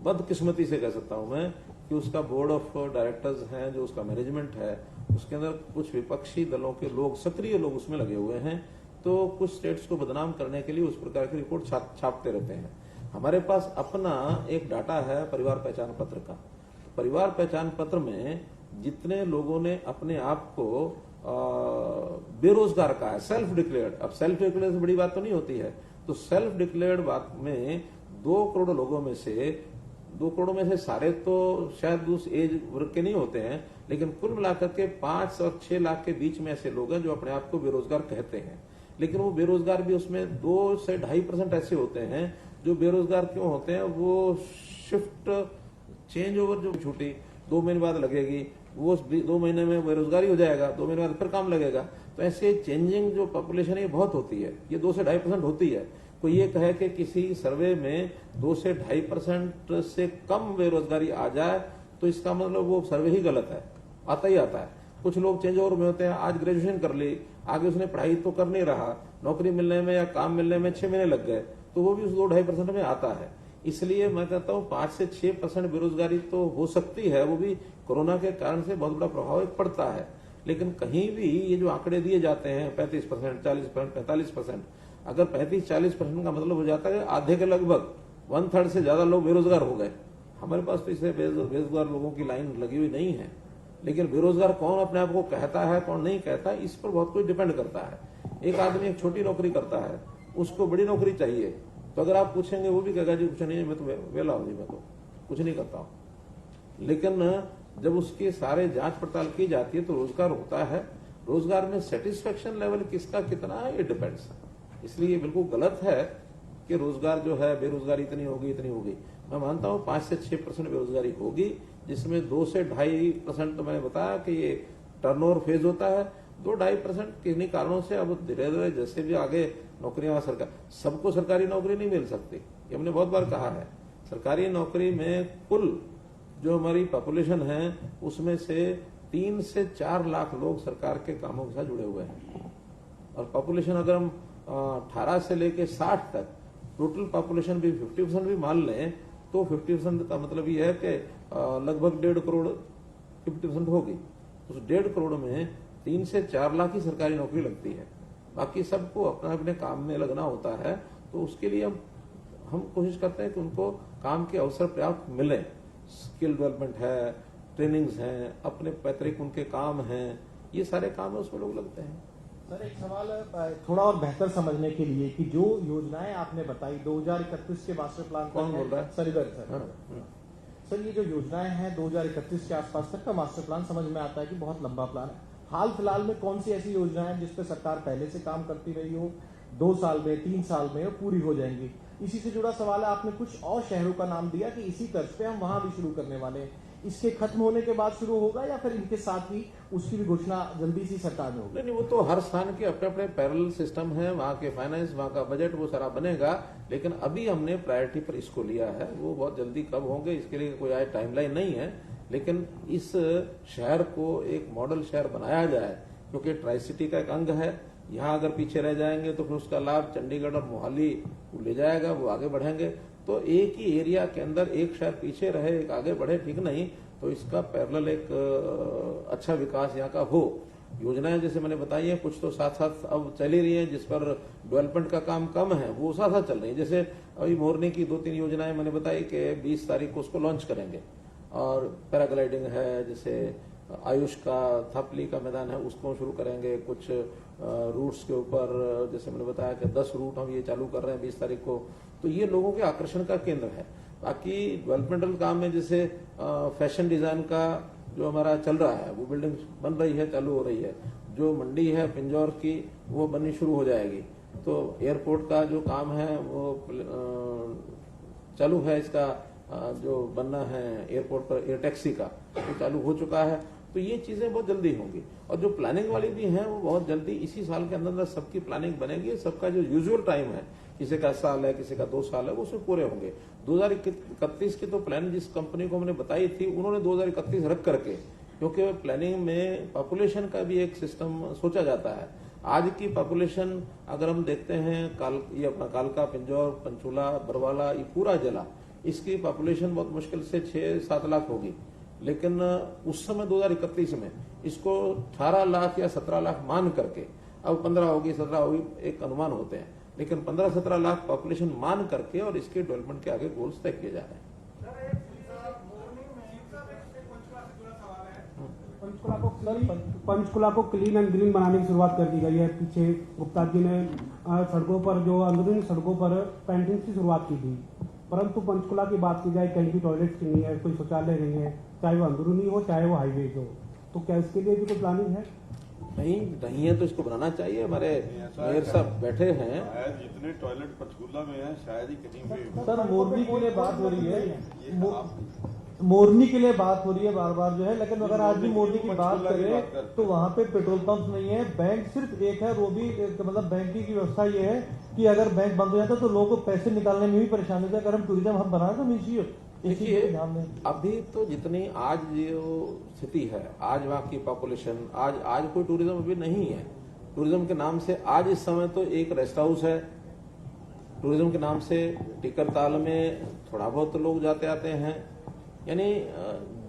बदकिस्मती से कह सकता हूं मैं कि उसका बोर्ड ऑफ डायरेक्टर्स है, जो उसका मैनेजमेंट है, उसके अंदर कुछ विपक्षी दलों के लोग, सक्रिय लोग उसमें लगे हुए हैं, तो कुछ स्टेट्स को बदनाम करने के लिए उस प्रकार की रिपोर्ट छापते रहते हैं। हमारे पास अपना एक डाटा है परिवार पहचान पत्र का। परिवार पहचान पत्र में जितने लोगों ने अपने आप को बेरोजगार कहा है, सेल्फ डिक्लेयर्ड, अब सेल्फ डिक्लेयर्ड से बड़ी बात तो नहीं होती है, तो सेल्फ डिक्लेयर्ड बात में 2 करोड़ लोगों में से 2 करोड़ में से सारे तो शायद उस एज वर्ग के नहीं होते हैं, लेकिन कुल मिलाकर के 5 और 6 लाख के बीच में ऐसे लोग हैं जो अपने आप को बेरोजगार कहते हैं। लेकिन वो बेरोजगार भी उसमें 2 से 2.5% ऐसे होते हैं जो बेरोजगार क्यों होते हैं, वो शिफ्ट चेंज ओवर जो छूटी 2 महीने बाद लगेगी, वो 2 महीने में बेरोजगारी हो जाएगा, 2 महीने बाद फिर काम लगेगा। तो ऐसे चेंजिंग जो पॉपुलेशन है ये बहुत होती है, ये 2 से 2.5% होती है। कोई ये कहे कि किसी सर्वे में 2 से 2.5% से कम बेरोजगारी आ जाए तो इसका मतलब वो सर्वे ही गलत है, आता ही आता है। कुछ लोग चेंज ओवर में होते हैं, आज ग्रेजुएशन कर ली, आगे उसने पढ़ाई तो कर नहीं रहा, नौकरी मिलने में या काम मिलने में 6 महीने लग गए, तो वो भी उस 2-2.5% में आता है। इसलिए मैं कहता हूं 5 से 6% बेरोजगारी तो हो सकती है, वो भी कोरोना के कारण से बहुत बड़ा प्रभाव पड़ता है। लेकिन कहीं भी ये जो आंकड़े दिए जाते हैं 35%, 40%, 45%, अगर 35-40% का मतलब हो जाता है आधे के लगभग 1/3 से ज्यादा लोग बेरोजगार हो गए। हमारे पास तो इससे बेरोजगार लोगों की लाइन लगी हुई नहीं है। लेकिन बेरोजगार कौन अपने आप को कहता है, कौन नहीं कहता, इस पर बहुत कुछ डिपेंड करता है। एक आदमी एक छोटी नौकरी करता है, उसको बड़ी नौकरी चाहिए, तो अगर आप पूछेंगे वो भी कहेगा जी कुछ नहीं, मैं तो वेला हूं जी, मैं तो कुछ नहीं करता हूं। लेकिन जब उसकी सारे जांच पड़ताल की जाती है तो रोजगार होता है। रोजगार में सेटिस्फेक्शन लेवल किसका कितना है ये डिपेंड्स। इसलिए बिल्कुल गलत है कि रोजगार जो है, बेरोजगारी इतनी होगी इतनी होगी। मैं मानता हूं 5 से 6% बेरोजगारी होगी, जिसमें 2 से 2.5% तो मैंने बताया कि ये टर्नओवर फेज होता है। 2-2.5% किन्हीं कारणों से अब धीरे धीरे जैसे भी आगे नौकरियां, सरकार सबको सरकारी नौकरी नहीं मिल सकती, ये हमने बहुत बार कहा है। सरकारी नौकरी में कुल जो हमारी पॉपुलेशन है उसमें से 3 से 4 लाख लोग सरकार के कामों के साथ जुड़े हुए हैं। और पॉपुलेशन अगर हम 18 से लेके 60 तक टोटल पॉपुलेशन भी 50% भी मान लें तो 50% का मतलब ये है कि लगभग 1.5 करोड़ 50% होगी। उस 1.5 करोड़ में 3 से 4 लाख की सरकारी नौकरी लगती है, बाकी सबको अपना अपने काम में लगना होता है। तो उसके लिए हम कोशिश करते हैं कि उनको काम के अवसर पर्याप्त मिले। स्किल डेवलपमेंट है, ट्रेनिंग्स हैं, अपने पैतृक उनके काम हैं, ये सारे काम है उसमें लोग लगते हैं। सर एक सवाल थोड़ा और बेहतर समझने के लिए कि जो योजनाएं आपने बताई 2031 के मास्टर प्लान, कौन बोल रहा है? सर इधर सर ये जो योजनाएं हैं 2031 के आसपास तक का मास्टर प्लान, समझ में आता है कि बहुत लंबा प्लान है। हाल फिलहाल में कौन सी ऐसी योजनाएं हैं जिस पर सरकार पहले से काम करती रही हो, 2 साल में, 3 साल में पूरी हो जाएंगी? इसी से जुड़ा सवाल है, आपने कुछ और शहरों का नाम दिया कि इसी तर्ज पे हम वहां भी शुरू करने वाले हैं। इसके खत्म होने के बाद शुरू होगा या फिर इनके साथ ही उसकी भी घोषणा जल्दी सी सरकार में होगी? नहीं, वो तो हर स्थान के अपने अपने पैरेलल सिस्टम है, वहाँ के फाइनेंस, वहाँ का बजट, वो सारा बनेगा। लेकिन अभी हमने प्रायोरिटी पर इसको लिया है, वो बहुत जल्दी कब होंगे इसके लिए कोई आज टाइमलाइन नहीं है। लेकिन इस शहर को एक मॉडल शहर बनाया जाए, क्योंकि ट्राई सिटी का एक अंग है। यहाँ अगर पीछे रह जाएंगे तो फिर उसका लाभ चंडीगढ़ और मोहाली ले जाएगा, वो आगे बढ़ेंगे। तो एक ही एरिया के अंदर एक शहर पीछे रहे, एक आगे बढ़े, ठीक नहीं। तो इसका पैरेलल एक अच्छा विकास यहाँ का हो। योजनाएं जैसे मैंने बताई है, कुछ तो साथ साथ अब चल ही रही है, जिस पर डेवलपमेंट का काम कम है वो साथ साथ चल रही है। जैसे अभी मोरनी की 2-3 योजनाएं मैंने बताई कि 20 तारीख को उसको लॉन्च करेंगे। और पैराग्लाइडिंग है, जैसे आयुष का थापली का मैदान है उसको शुरू करेंगे। कुछ रूट्स के ऊपर जैसे मैंने बताया कि 10 रूट हम ये चालू कर रहे हैं 20 तारीख को। तो ये लोगों के आकर्षण का केंद्र है। बाकी डेवलपमेंटल काम में जैसे फैशन डिजाइन का जो हमारा चल रहा है, वो बिल्डिंग बन रही है, चालू हो रही है। जो मंडी है पिंजौर की, वो बननी शुरू हो जाएगी। तो एयरपोर्ट का जो काम है वो चालू है, इसका जो बनना है एयरपोर्ट पर एयर टैक्सी का वो चालू हो चुका है। तो ये चीजें बहुत जल्दी होंगी और जो प्लानिंग वाली भी हैं वो बहुत जल्दी इसी साल के अंदर सबकी प्लानिंग बनेगी। सबका जो यूजुअल टाइम है, किसी का साल है, किसी का 2 साल है, वो उसमें पूरे होंगे। 2031 की तो प्लान जिस कंपनी को हमने बताई थी उन्होंने 2031 रख करके, क्योंकि प्लानिंग में पॉपुलेशन का भी एक सिस्टम सोचा जाता है। आज की पॉपुलेशन अगर हम देखते हैं ये अपना कालका, पिंजौर, पंचूला, बरवाला, ये पूरा जिला, इसकी पॉपुलेशन बहुत मुश्किल से 6-7 लाख होगी। लेकिन उस समय 2031 में इसको 18 लाख या 17 लाख मान करके, अब 15 होगी, 17 होगी, एक अनुमान होते हैं, लेकिन 15-17 लाख पॉपुलेशन मान करके और इसके डेवलपमेंट के आगे गोल्स तय किए जा रहे हैं। पंचकुला को क्लीन एंड ग्रीन बनाने की शुरुआत कर दी गई है। पीछे गुप्ता जी ने सड़कों पर, जो अंदरूनी सड़कों पर पेंटिंग की शुरुआत की थी, परंतु पंचकुला की बात की जाए, कहीं भी टॉयलेट नहीं है, कोई शौचालय नहीं है, चाहे वो अंदरूनी हो चाहे वो हाईवे हो। तो क्या इसके लिए भी कोई प्लानिंग है? नहीं है तो इसको बनाना चाहिए। हमारे मेयर साहब बैठे हैं, शायद जितने टॉयलेट पंचकूला में है शायद ही कहीं पे। सर मोरनी के लिए बात हो रही है, मोरनी के लिए बात हो रही है बार बार जो है, लेकिन अगर आज भी मोरनी की बात करें तो वहाँ पे पेट्रोल पंप नहीं है, बैंक सिर्फ एक है, वो भी मतलब बैंकिंग की व्यवस्था ये है कि अगर बैंक बंद हो जाता है तो लोगों को पैसे निकालने में भी परेशानी होती है। अगर हम टूरिज्म हम बनाए तो नहीं, देखिए अभी तो जितनी आज जो स्थिति है, आज वहाँ की पॉपुलेशन, आज कोई टूरिज्म अभी नहीं है। टूरिज्म के नाम से आज इस समय तो एक रेस्ट हाउस है, टूरिज्म के नाम से टिकर ताल में थोड़ा बहुत तो लोग जाते आते हैं। यानी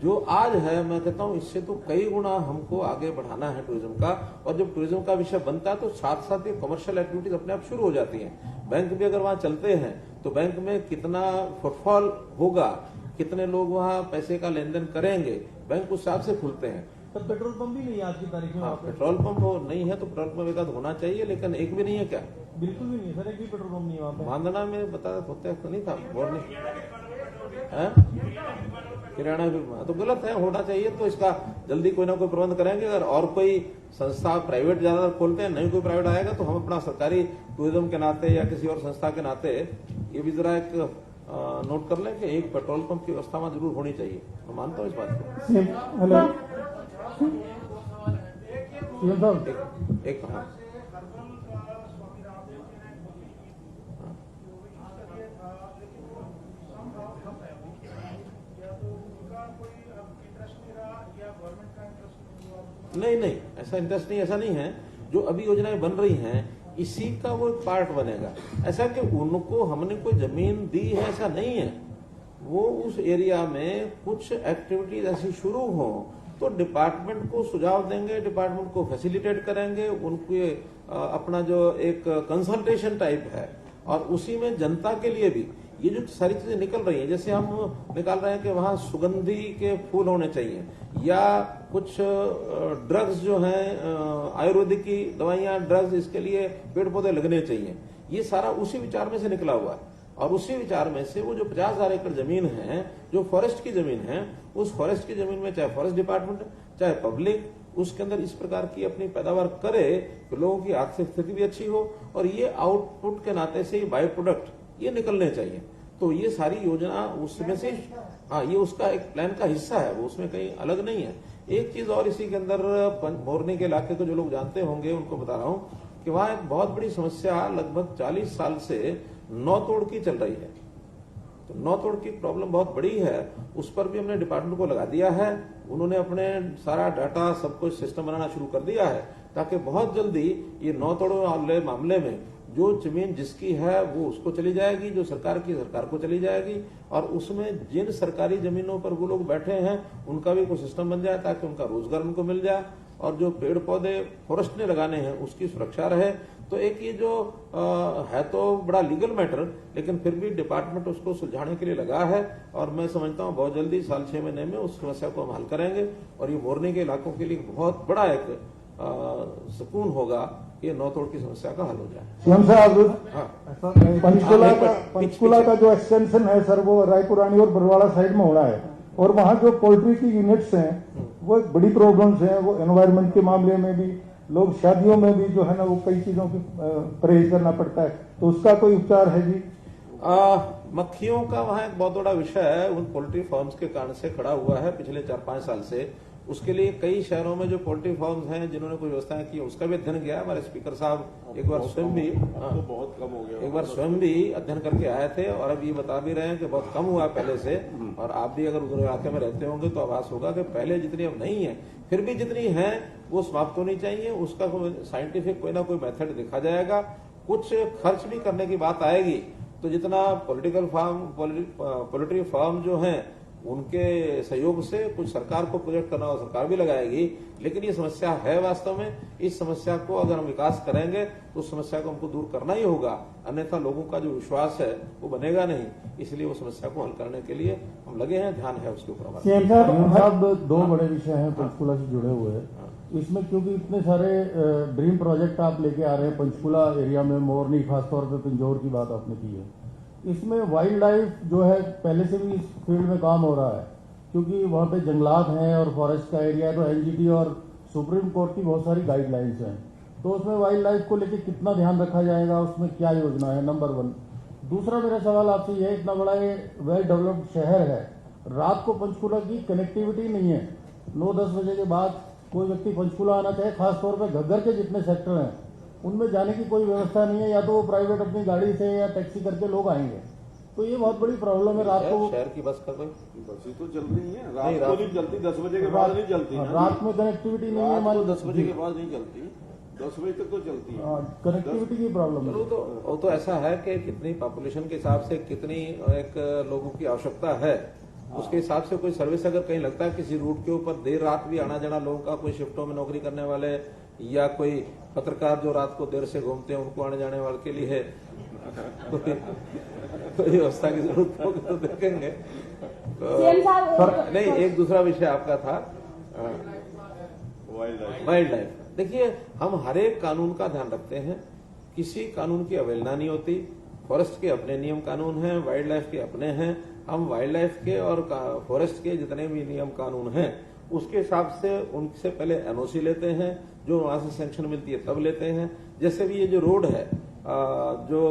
जो आज है, मैं कहता हूँ इससे तो कई गुना हमको आगे बढ़ाना है टूरिज्म का। और जब टूरिज्म का विषय बनता है तो साथ साथ ये कमर्शियल एक्टिविटीज अपने आप शुरू हो जाती हैं। बैंक भी अगर वहां चलते हैं तो बैंक में कितना फुटफॉल होगा, कितने लोग वहां पैसे का लेन देन करेंगे, बैंक उस हिसाब से खुलते हैं। सर पेट्रोल पंप भी नहीं है आज की तारीख में। पेट्रोल पंप नहीं है तो पेट्रोल पंप एक आध होना चाहिए, लेकिन एक भी नहीं है क्या? बिल्कुल भी नहीं सर, एक भी पेट्रोल पंप नहीं है वहाँ पे। मांदना में बता होते तो नहीं था, बोर्ड नहीं, किराना भी तो गलत है, होना चाहिए। तो इसका जल्दी कोई ना कोई प्रबंध करेंगे। अगर और कोई संस्था प्राइवेट ज्यादा खोलते हैं, नहीं कोई प्राइवेट आएगा तो हम अपना सरकारी टूरिज्म के नाते या किसी और संस्था के नाते ये भी जरा एक नोट कर लें कि एक पेट्रोल पंप की व्यवस्था वहां जरूर होनी चाहिए। मैं मानता हूँ इस बात को। हेलो एक नहीं ऐसा इंटरेस्ट नहीं, ऐसा नहीं है। जो अभी योजनाएं बन रही हैं इसी का वो एक पार्ट बनेगा। ऐसा कि उनको हमने कोई जमीन दी है ऐसा नहीं है। वो उस एरिया में कुछ एक्टिविटीज ऐसी शुरू हो तो डिपार्टमेंट को सुझाव देंगे, डिपार्टमेंट को फैसिलिटेट करेंगे, उनके अपना जो एक कंसल्टेशन टाइप है, और उसी में जनता के लिए भी ये जो सारी चीजें निकल रही हैं, जैसे हम निकाल रहे हैं कि वहां सुगंधी के फूल होने चाहिए, या कुछ ड्रग्स जो हैं आयुर्वेदिक की दवाइयां, ड्रग्स, इसके लिए पेड़ पौधे लगने चाहिए। ये सारा उसी विचार में से निकला हुआ है। और उसी विचार में से वो जो 50,000 एकड़ जमीन है जो फॉरेस्ट की जमीन है, उस फॉरेस्ट की जमीन में चाहे फॉरेस्ट डिपार्टमेंट चाहे पब्लिक उसके अंदर इस प्रकार की अपनी पैदावार करे तो लोगों की आर्थिक स्थिति भी अच्छी हो, और ये आउटपुट के नाते से बाय प्रोडक्ट ये निकलने चाहिए। तो ये सारी योजना उसमें से, हाँ, ये उसका एक प्लान का हिस्सा है, वो उसमें कहीं अलग नहीं है। एक चीज और इसी के अंदर, मोरनी के इलाके को जो लोग जानते होंगे उनको बता रहा हूँ कि वहां एक बहुत बड़ी समस्या लगभग 40 साल से नौ तोड़ की चल रही है। तो नौ तोड़ की प्रॉब्लम बहुत बड़ी है, उस पर भी हमने डिपार्टमेंट को लगा दिया है। उन्होंने अपने सारा डाटा सब कुछ सिस्टम बनाना शुरू कर दिया है, ताकि बहुत जल्दी ये नौ तोड़ वाले मामले में जो जमीन जिसकी है वो उसको चली जाएगी, जो सरकार की सरकार को चली जाएगी, और उसमें जिन सरकारी जमीनों पर वो लोग बैठे हैं उनका भी कोई सिस्टम बन जाए ताकि उनका रोजगार उनको मिल जाए, और जो पेड़ पौधे फॉरेस्ट ने लगाने हैं उसकी सुरक्षा रहे। तो एक ये जो है तो बड़ा लीगल मैटर, लेकिन फिर भी डिपार्टमेंट उसको सुलझाने के लिए लगा है, और मैं समझता हूँ बहुत जल्दी साल 6 महीने में उस समस्या को हम हल करेंगे। और ये मोरनी के इलाकों के लिए बहुत बड़ा एक सुकून होगा, ये नौ तोड़ की समस्या का हल हो जाए। सीएम साहब, पंचकुला का जो एक्सटेंशन है सर, वो रायपुरानी और बरवाड़ा साइड में हो रहा है, और वहाँ जो पोल्ट्री की यूनिट्स हैं वो एक बड़ी प्रॉब्लम्स हैं। वो एनवायरनमेंट के मामले में भी, लोग शादियों में भी जो है ना वो कई चीजों की परहेज करना पड़ता है, तो उसका कोई उपचार है जी? मक्खियों का वहाँ एक बहुत बड़ा विषय है, उन पोल्ट्री फार्म्स के कारण से खड़ा हुआ है पिछले 4-5 साल से। उसके लिए कई शहरों में जो पोल्ट्री फार्म्स हैं जिन्होंने कोई व्यवस्थाएं की, उसका भी अध्ययन किया। हमारे स्पीकर साहब एक बार स्वयं भी तो बहुत कम हो गया, एक बार स्वयं भी अध्ययन करके आए थे और अब ये बता भी रहे हैं कि बहुत कम हुआ पहले से। और आप भी अगर उधर इलाके में रहते होंगे तो आभास होगा कि पहले जितनी अब नहीं है, फिर भी जितनी है वो समाप्त होनी चाहिए। उसका साइंटिफिक कोई ना कोई मेथड देखा जाएगा। कुछ खर्च भी करने की बात आएगी तो जितना पोल्ट्री फार्म जो हैं उनके सहयोग से कुछ सरकार को प्रोजेक्ट करना हो, सरकार भी लगाएगी। लेकिन ये समस्या है वास्तव में। इस समस्या को अगर हम विकास करेंगे तो उस समस्या को हमको दूर करना ही होगा, अन्यथा लोगों का जो विश्वास है वो बनेगा नहीं। इसलिए वो समस्या को हल करने के लिए हम लगे हैं, ध्यान है उसके ऊपर हमारा। सीएम साहब, दो बड़े विषय हैं पंचकुला से जुड़े हुए। इसमें क्योंकि इतने सारे ड्रीम प्रोजेक्ट आप लेके आ रहे हैं पंचकुला एरिया में, मोरनी खासतौर पे पिंजौर की बात आपने की है, इसमें वाइल्ड लाइफ जो है पहले से भी इस फील्ड में काम हो रहा है, क्योंकि वहाँ पे जंगलात हैं और फॉरेस्ट का एरिया है, तो एनजीटी और सुप्रीम कोर्ट की बहुत सारी गाइडलाइंस हैं। तो उसमें वाइल्ड लाइफ को लेकर कितना ध्यान रखा जाएगा, उसमें क्या योजना है, नंबर 1। दूसरा मेरा सवाल आपसे यह, इतना बड़ा ये वेल डेवलप्ड शहर है, रात को पंचकुला की कनेक्टिविटी नहीं है। 9-10 बजे के बाद कोई व्यक्ति पंचकुला आना चाहे, खासतौर पर घग्गर के जितने सेक्टर हैं उनमें जाने की कोई व्यवस्था नहीं है, या तो वो प्राइवेट अपनी गाड़ी से या टैक्सी करके लोग आएंगे। तो ये बहुत बड़ी प्रॉब्लम है। रात को शहर की बस का कोई बसें तो चल रही है, रात को नहीं चलती, 10 बजे के बाद नहीं चलती ना। रात में कनेक्टिविटी नहीं है हमारी, 10 बजे के बाद नहीं चलती, 10 बजे तक तो चलती है। कनेक्टिविटी की प्रॉब्लम है। वो तो ऐसा है कि कितनी पॉपुलेशन के हिसाब से कितनी एक लोगों की आवश्यकता है, उसके हिसाब से कोई सर्विस अगर कहीं लगता है किसी रूट के ऊपर देर रात भी आना जाना लोगों का, कोई शिफ्टों में नौकरी करने वाले या कोई पत्रकार जो रात को देर से घूमते हैं उनको आने जाने वाले के लिए है कोई व्यवस्था की जरूरत होगी तो देखेंगे। नहीं, एक दूसरा विषय आपका था वाइल्ड लाइफ। देखिए, हम हर एक कानून का ध्यान रखते हैं, किसी कानून की अवहेलना नहीं होती। फॉरेस्ट के अपने नियम कानून हैं, वाइल्ड लाइफ के अपने हैं। हम वाइल्ड लाइफ के और फॉरेस्ट के जितने भी नियम कानून हैं उसके हिसाब से उनसे पहले एनओसी लेते हैं, जो वहां से सैंक्शन मिलती है तब लेते हैं। जैसे भी ये जो रोड है जो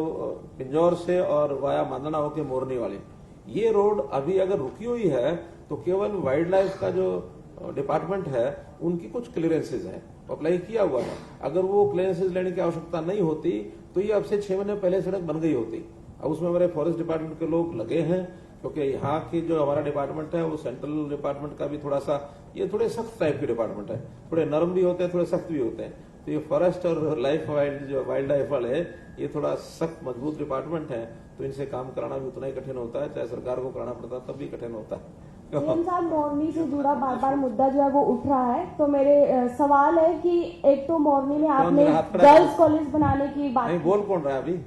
पिंजौर से और वाया मांदना होकर मोरनी वाली, ये रोड अभी अगर रुकी हुई है तो केवल वाइल्ड लाइफ का जो डिपार्टमेंट है उनकी कुछ क्लियरेंसेज हैं, अप्लाई किया हुआ है। अगर वो क्लियरेंसेज लेने की आवश्यकता नहीं होती तो ये अब से 6 महीने पहले सड़क बन गई होती। अब उसमें हमारे फॉरेस्ट डिपार्टमेंट के लोग लगे हैं, क्योंकि यहाँ की जो हमारा डिपार्टमेंट है वो सेंट्रल डिपार्टमेंट का भी थोड़ा सा, ये थोड़े सख्त टाइप के डिपार्टमेंट है, थोड़े नरम भी होते हैं, थोड़े सख्त भी होते हैं। तो ये फॉरेस्ट और वाइल्ड लाइफ वाले ये थोड़ा सख्त मजबूत डिपार्टमेंट है, तो इनसे काम कराना भी उतना ही कठिन होता है, चाहे सरकार को कराना पड़ता तब भी कठिन होता है। सीएम साहब, मोरनी से जुड़ा बार बार मुद्दा जो है वो उठ रहा है, तो मेरे सवाल है कि एक तो मोरनी में आपने गर्ल्स कॉलेज बनाने की बात, नहीं बोल कौन रहा है अभी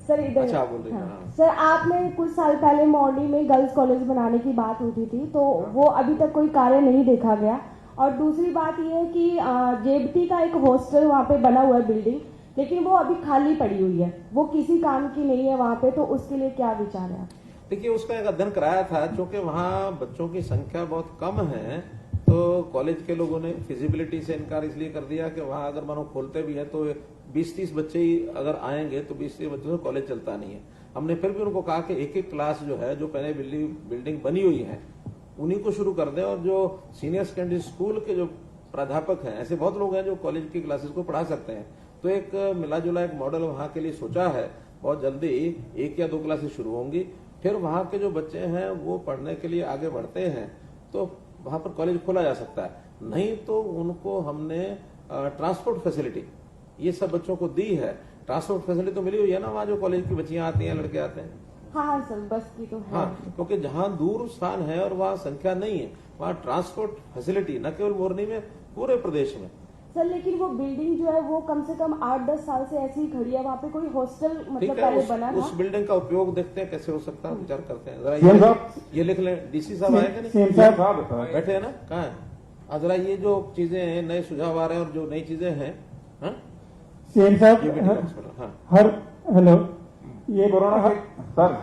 सर इधर, अच्छा बोल रही हैं। सर आपने कुछ साल पहले मोरनी में गर्ल्स कॉलेज बनाने की बात उठी थी, तो वो अभी तक कोई कार्य नहीं देखा गया। और दूसरी बात ये है कि जेबटी का एक हॉस्टल वहाँ पे बना हुआ है बिल्डिंग, लेकिन वो अभी खाली पड़ी हुई है, वो किसी काम की नहीं है वहाँ पे, तो उसके लिए क्या विचार है? देखिए, उसका एक अध्ययन कराया था, क्योंकि वहाँ बच्चों की संख्या बहुत कम है, तो कॉलेज के लोगों ने फिजिबिलिटी से इनकार इसलिए कर दिया कि वहाँ अगर मानो खोलते भी है तो 20-30 बच्चे ही अगर आएंगे तो 20-30 बच्चों से कॉलेज चलता नहीं है। हमने फिर भी उनको कहा कि एक क्लास जो है, जो पहले बिल्डिंग बनी हुई है उन्हीं को शुरू कर दें, और जो सीनियर सेकेंडरी स्कूल के जो प्राध्यापक हैं, ऐसे बहुत लोग हैं जो कॉलेज की क्लासेस को पढ़ा सकते हैं। तो एक मिला जुला एक मॉडल वहाँ के लिए सोचा है। बहुत जल्दी 1 या 2 क्लासेस शुरू होंगी, फिर वहाँ के जो बच्चे हैं वो पढ़ने के लिए आगे बढ़ते हैं तो वहाँ पर कॉलेज खोला जा सकता है। नहीं तो उनको हमने ट्रांसपोर्ट फैसिलिटी ये सब बच्चों को दी है। ट्रांसपोर्ट फैसिलिटी तो मिली हुई है ना, वहाँ जो कॉलेज की बच्चियां आती हैं, लड़के आते हैं। हाँ सर, बस की तो है। हाँ, क्योंकि जहाँ दूर स्थान है और वहाँ संख्या नहीं है, वहाँ ट्रांसपोर्ट फैसिलिटी न केवल मोरनी में, पूरे प्रदेश में। सर लेकिन वो बिल्डिंग जो है वो कम से कम 8-10 साल से ऐसी ही खड़ी है, वहाँ पे कोई हॉस्टल मतलब पहले बना था। उस बिल्डिंग का उपयोग देखते हैं कैसे हो सकता है, विचार करते हैं। जरा ये लिख लें, डीसी साहब आएगा नहीं, बैठे हैं ना, कहाँ है? जरा ये जो चीजें हैं, नए सुझाव आ रहे हैं और जो नई चीजें हैं, सीएम साहब, हेलो, ये कोरोना सर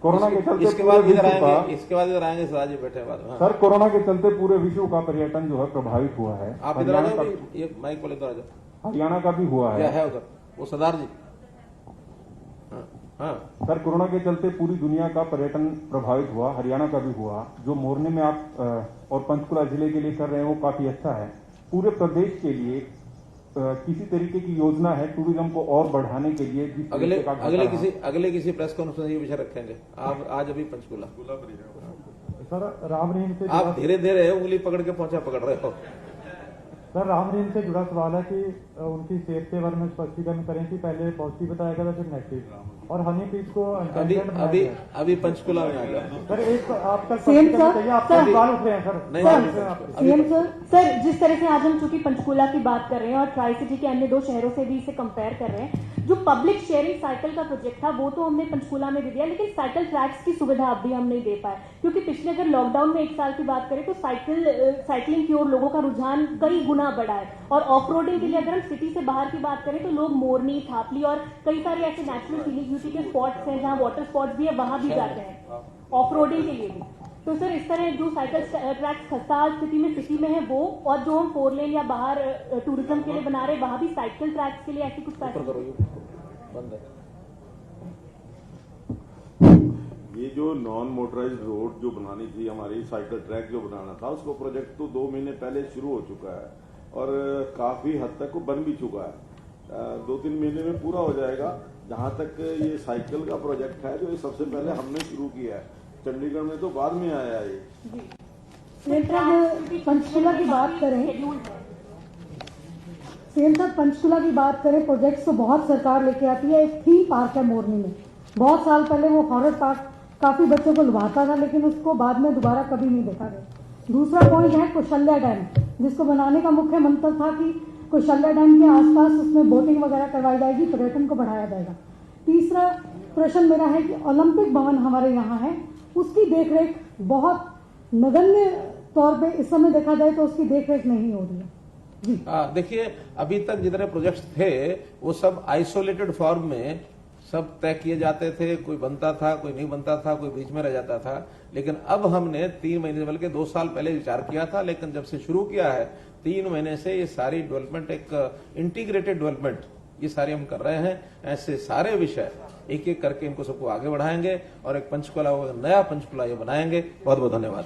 कोरोना के चलते इसके बाद इधर आएंगे सदा जी बैठे बाद। हाँ। सर, कोरोना के चलते पूरे विश्व का पर्यटन जो है प्रभावित हुआ है। आप इधर आ जाओ, ये माइक बोले इधर आ जाओ। हरियाणा का भी हुआ है उधर वो सरदार जी। हाँ। सर, कोरोना के चलते पूरी दुनिया का पर्यटन प्रभावित हुआ, हरियाणा का भी हुआ। जो मोरनी में आप और पंचकुला जिले के लिए कर रहे हैं वो काफी अच्छा है। पूरे प्रदेश के लिए किसी तरीके की योजना है टूरिज्म को और बढ़ाने के लिए? अगले किसी प्रेस कॉन्फ्रेंस में ये विषय रखेंगे। आप आज अभी पंचकुला सर, राम रहीम से आप धीरे धीरे उंगली पकड़ के पकड़ रहे हो। सर, राम रहीम से जुड़ा सवाल है कि उनकी सेहत के बारे में स्पष्टीकरण करें कि पहले पॉजिटिव बताया गया था फिर नेगेटिव, और हनी पीस को अभी पंचकुला में आ गया। सर, एक आपका सवाल उठ रहे हैं सर, जिस तरह से आज हम चूंकि पंचकुला की बात कर रहे हैं और ट्राई सिटी के अन्य 2 शहरों से भी इसे कंपेयर कर रहे हैं, जो पब्लिक शेयरिंग साइकिल का प्रोजेक्ट था वो तो हमने पंचकुला में दे दिया, लेकिन साइकिल ट्रैक्स की सुविधा अब भी हम नहीं दे पाए, क्योंकि पिछले अगर लॉकडाउन में 1 साल की बात करें तो साइकिलिंग की ओर लोगों का रुझान कई गुना बढ़ा है। और ऑफ रोडिंग के लिए अगर हम सिटी से बाहर की बात करें तो लोग मोरनी, थापली और कई सारे ऐसे नेचुरल सीनिक ब्यूटी के स्पॉट्स हैं जहां वाटर स्पॉट्स भी है, वहां भी जाते हैं ऑफ रोडिंग के लिए भी। तो सर, इस तरह जो साइकिल ट्रैक्स खस्ता स्थिति में सिटी में है वो, और जो हम 4 लेन या बाहर टूरिज्म के लिए बना रहे वहां भी साइकिल ट्रैक्स के लिए ऐसी कुछ ये जो नॉन मोटराइज्ड रोड जो बनानी थी हमारी, साइकिल ट्रैक जो बनाना था, उसको प्रोजेक्ट तो 2 महीने पहले शुरू हो चुका है और काफी हद तक वो बन भी चुका है। 2-3 महीने में पूरा हो जाएगा। जहां तक ये साइकिल का प्रोजेक्ट है जो ये सबसे पहले हमने शुरू किया है, चंडीगढ़ में तो बाद में आया ये। पंचकुला की बात करें, सेम साहब पंचकुला की बात करें, प्रोजेक्ट्स तो बहुत सरकार लेके आती है। एक थीम पार्क है मोरनी में, बहुत साल पहले वो हॉरर पार्क काफी बच्चों को लुभाता था, लेकिन उसको बाद में दोबारा कभी नहीं देखा गया। दूसरा पॉइंट है कौशल्या डैम, जिसको बनाने का मुख्य मंत्र था कि कौशल्या डैम के आसपास उसमें बोटिंग वगैरह करवाई जाएगी, पर्यटन को बढ़ाया जाएगा। तीसरा प्रश्न मेरा है कि ओलंपिक भवन हमारे यहाँ है, उसकी देखरेख बहुत नगण्य तौर पे इस समय देखा जाए तो उसकी देखरेख नहीं हो रही है जी। देखिए, अभी तक जितने प्रोजेक्ट्स थे वो सब आइसोलेटेड फॉर्म में सब तय किए जाते थे, कोई बनता था, कोई नहीं बनता था, कोई बीच में रह जाता था। लेकिन अब हमने 3 महीने बल्कि 2 साल पहले विचार किया था, लेकिन जब से शुरू किया है 3 महीने से ये सारी डेवलपमेंट, एक इंटीग्रेटेड डेवलपमेंट ये सारे हम कर रहे हैं। ऐसे सारे विषय एक एक करके इनको सबको आगे बढ़ाएंगे और एक पंचकुला, नया पंचकुला ये बनाएंगे। बहुत बहुत धन्यवाद।